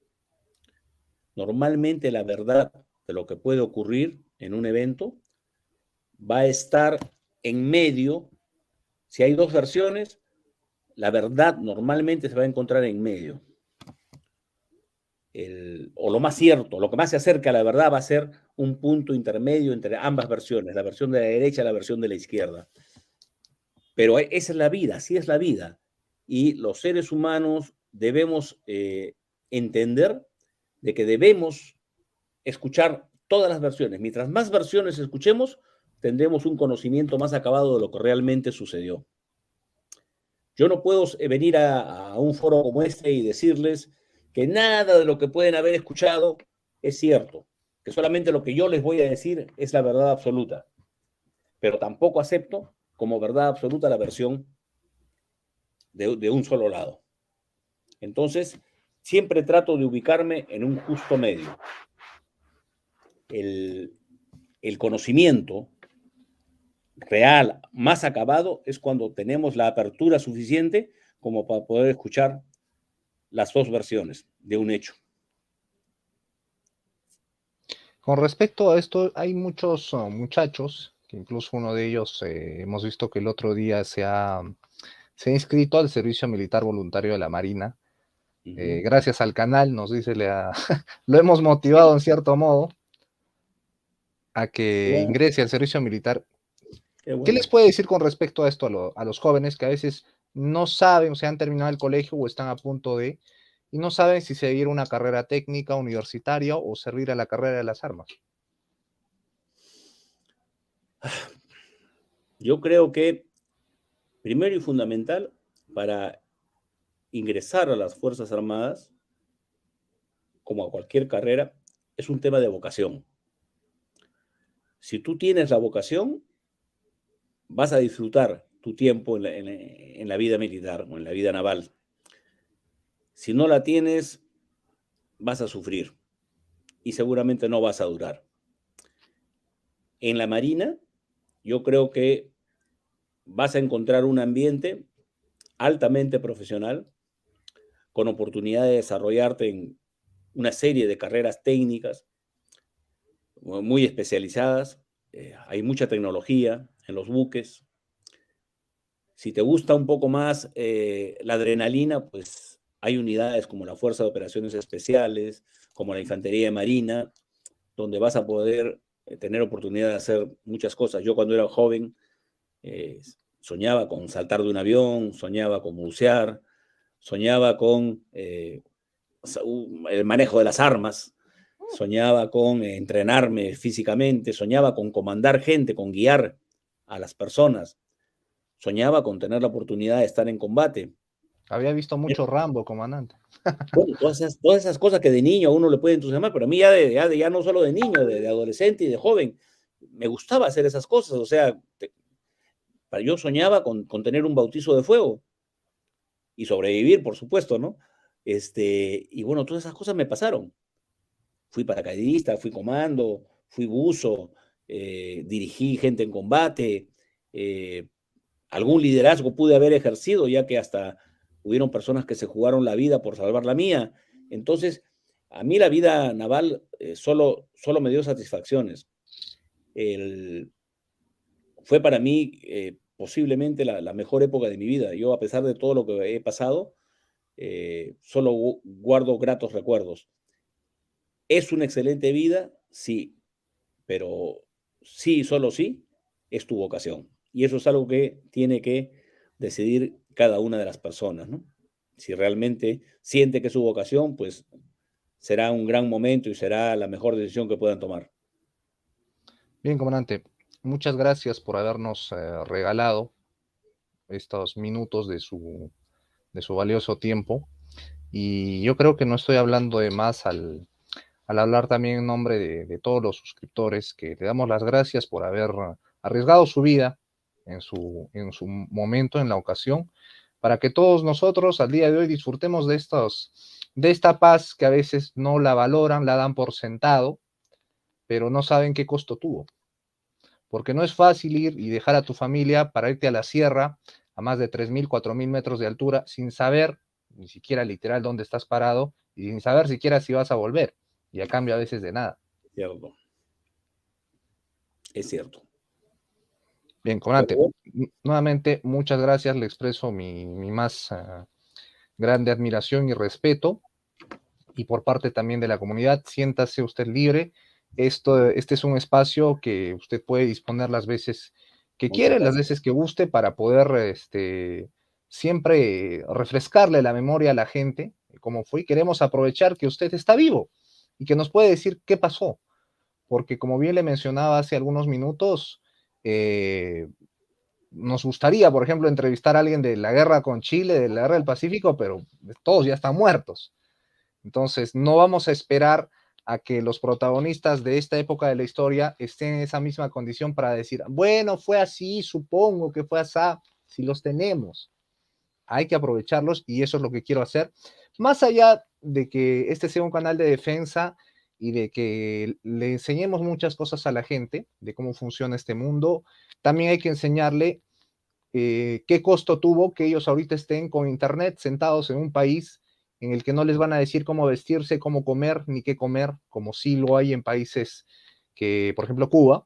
Normalmente la verdad de lo que puede ocurrir en un evento va a estar en medio. Si hay dos versiones, la verdad normalmente se va a encontrar en medio. O lo más cierto, lo que más se acerca a la verdad va a ser un punto intermedio entre ambas versiones, la versión de la derecha y la versión de la izquierda. Pero esa es la vida, así es la vida. Y los seres humanos debemos entender de que debemos escuchar todas las versiones. Mientras más versiones escuchemos, tendremos un conocimiento más acabado de lo que realmente sucedió. Yo no puedo venir a un foro como este y decirles que nada de lo que pueden haber escuchado es cierto, que solamente lo que yo les voy a decir es la verdad absoluta. Pero tampoco acepto como verdad absoluta la versión de un solo lado. Entonces, siempre trato de ubicarme en un justo medio. El conocimiento real, más acabado, es cuando tenemos la apertura suficiente como para poder escuchar las dos versiones de un hecho. Con respecto a esto, hay muchos muchachos, que incluso uno de ellos hemos visto que el otro día se ha inscrito al servicio militar voluntario de la Marina. Gracias al canal, nos dice, lo hemos motivado en cierto modo a que ingrese al servicio militar. ¿Qué les puede decir con respecto a esto a los jóvenes que a veces no saben, o sea, han terminado el colegio o están a punto de, y no saben si seguir una carrera técnica, universitaria o servir a la carrera de las armas? Yo creo que primero y fundamental para ingresar a las Fuerzas Armadas, como a cualquier carrera, es un tema de vocación. Si tú tienes la vocación, vas a disfrutar tu tiempo en la vida militar o en la vida naval. Si no la tienes, vas a sufrir y seguramente no vas a durar. En la Marina, yo creo que vas a encontrar un ambiente altamente profesional, con oportunidad de desarrollarte en una serie de carreras técnicas muy especializadas. Hay mucha tecnología en los buques. Si te gusta un poco más la adrenalina, pues hay unidades como la Fuerza de Operaciones Especiales, como la Infantería de Marina, donde vas a poder tener oportunidad de hacer muchas cosas. Yo cuando era joven soñaba con saltar de un avión, soñaba con bucear, soñaba con el manejo de las armas, soñaba con entrenarme físicamente, soñaba con comandar gente, con guiar a las personas, soñaba con tener la oportunidad de estar en combate. Había visto mucho Rambo, comandante. Bueno, todas esas cosas que de niño a uno le puede entusiasmar, pero a mí ya no solo de niño, de adolescente y de joven, me gustaba hacer esas cosas. O sea, yo soñaba con tener un bautizo de fuego y sobrevivir, por supuesto, ¿no? Y bueno, todas esas cosas me pasaron. Fui paracaidista, fui comando, fui buzo, dirigí gente en combate, algún liderazgo pude haber ejercido, ya que hasta hubieron personas que se jugaron la vida por salvar la mía. Entonces, a mí la vida naval solo me dio satisfacciones. Fue para mí posiblemente la mejor época de mi vida. Yo, a pesar de todo lo que he pasado, solo guardo gratos recuerdos. ¿Es una excelente vida? Sí, pero sí, solo sí, es tu vocación. Y eso es algo que tiene que decidir cada una de las personas, ¿no? Si realmente siente que es su vocación, pues será un gran momento y será la mejor decisión que puedan tomar. Bien, comandante, muchas gracias por habernos regalado estos minutos de su valioso tiempo. Y yo creo que no estoy hablando de más al al hablar también en nombre de todos los suscriptores, que le damos las gracias por haber arriesgado su vida en su momento, en la ocasión, para que todos nosotros al día de hoy disfrutemos de esta paz que a veces no la valoran, la dan por sentado, pero no saben qué costo tuvo. Porque no es fácil ir y dejar a tu familia para irte a la sierra a más de 3.000, 4.000 metros de altura sin saber ni siquiera literal dónde estás parado y sin saber siquiera si vas a volver. Y a cambio a veces de nada. Cierto. Es cierto. Bien, comandante, nuevamente muchas gracias, le expreso mi más grande admiración y respeto, y por parte también de la comunidad, siéntase usted libre. Este es un espacio que usted puede disponer las veces que quiere, las veces que guste, para poder siempre refrescarle la memoria a la gente, como fue, y queremos aprovechar que usted está vivo y que nos puede decir qué pasó, porque como bien le mencionaba hace algunos minutos, nos gustaría, por ejemplo, entrevistar a alguien de la guerra con Chile, de la guerra del Pacífico, pero todos ya están muertos. Entonces, no vamos a esperar a que los protagonistas de esta época de la historia estén en esa misma condición para decir, bueno, fue así, supongo que fue así, si los tenemos. Hay que aprovecharlos y eso es lo que quiero hacer. Más allá de que este sea un canal de defensa y de que le enseñemos muchas cosas a la gente de cómo funciona este mundo, también hay que enseñarle qué costo tuvo que ellos ahorita estén con internet sentados en un país en el que no les van a decir cómo vestirse, cómo comer, ni qué comer, como sí lo hay en países que, por ejemplo, Cuba,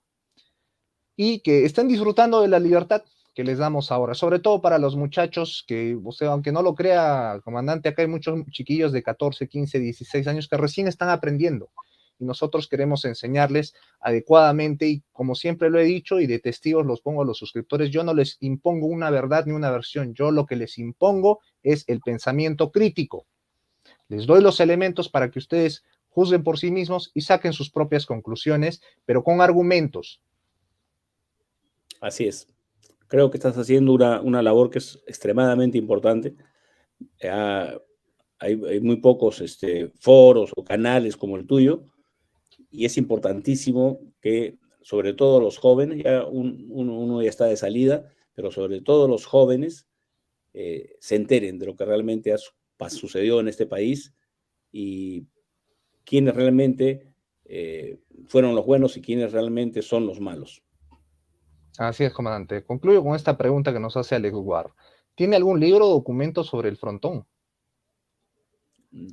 y que estén disfrutando de la libertad que les damos ahora, sobre todo para los muchachos que, o sea, aunque no lo crea, comandante, acá hay muchos chiquillos de 14, 15, 16 años que recién están aprendiendo, y nosotros queremos enseñarles adecuadamente, y como siempre lo he dicho, y de testigos los pongo a los suscriptores, yo no les impongo una verdad ni una versión, yo lo que les impongo es el pensamiento crítico. Les doy los elementos para que ustedes juzguen por sí mismos y saquen sus propias conclusiones, pero con argumentos. Así es. Creo que estás haciendo una labor que es extremadamente importante. Hay muy pocos foros o canales como el tuyo, y es importantísimo que, sobre todo los jóvenes, ya uno ya está de salida, pero sobre todo los jóvenes se enteren de lo que realmente sucedió en este país y quiénes realmente fueron los buenos y quiénes realmente son los malos. Así es, comandante. Concluyo con esta pregunta que nos hace Alex Guar. ¿Tiene algún libro o documento sobre el frontón?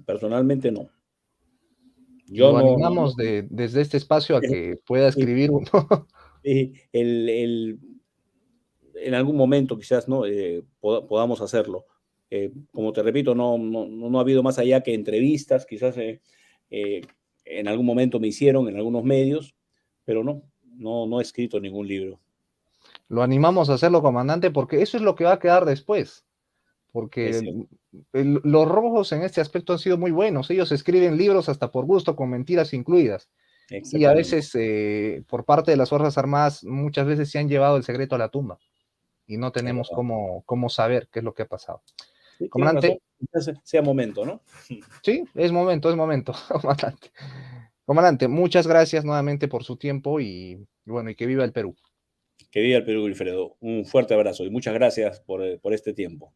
Personalmente no. Yo Lo no. animamos desde este espacio a que pueda escribir uno. En algún momento quizás no podamos hacerlo. Como te repito, no ha habido más allá que entrevistas, quizás en algún momento me hicieron en algunos medios, pero no he escrito ningún libro. Lo animamos a hacerlo, comandante, porque eso es lo que va a quedar después. Porque los rojos en este aspecto han sido muy buenos. Ellos escriben libros hasta por gusto, con mentiras incluidas. Y a veces, por parte de las Fuerzas Armadas, muchas veces se han llevado el secreto a la tumba. Y no tenemos cómo saber qué es lo que ha pasado. Sí, comandante. Sea momento, ¿no? Sí, es momento, comandante. Comandante, muchas gracias nuevamente por su tiempo y bueno, y que viva el Perú. Que viva el Perú, Wilfredo. Un fuerte abrazo y muchas gracias por este tiempo.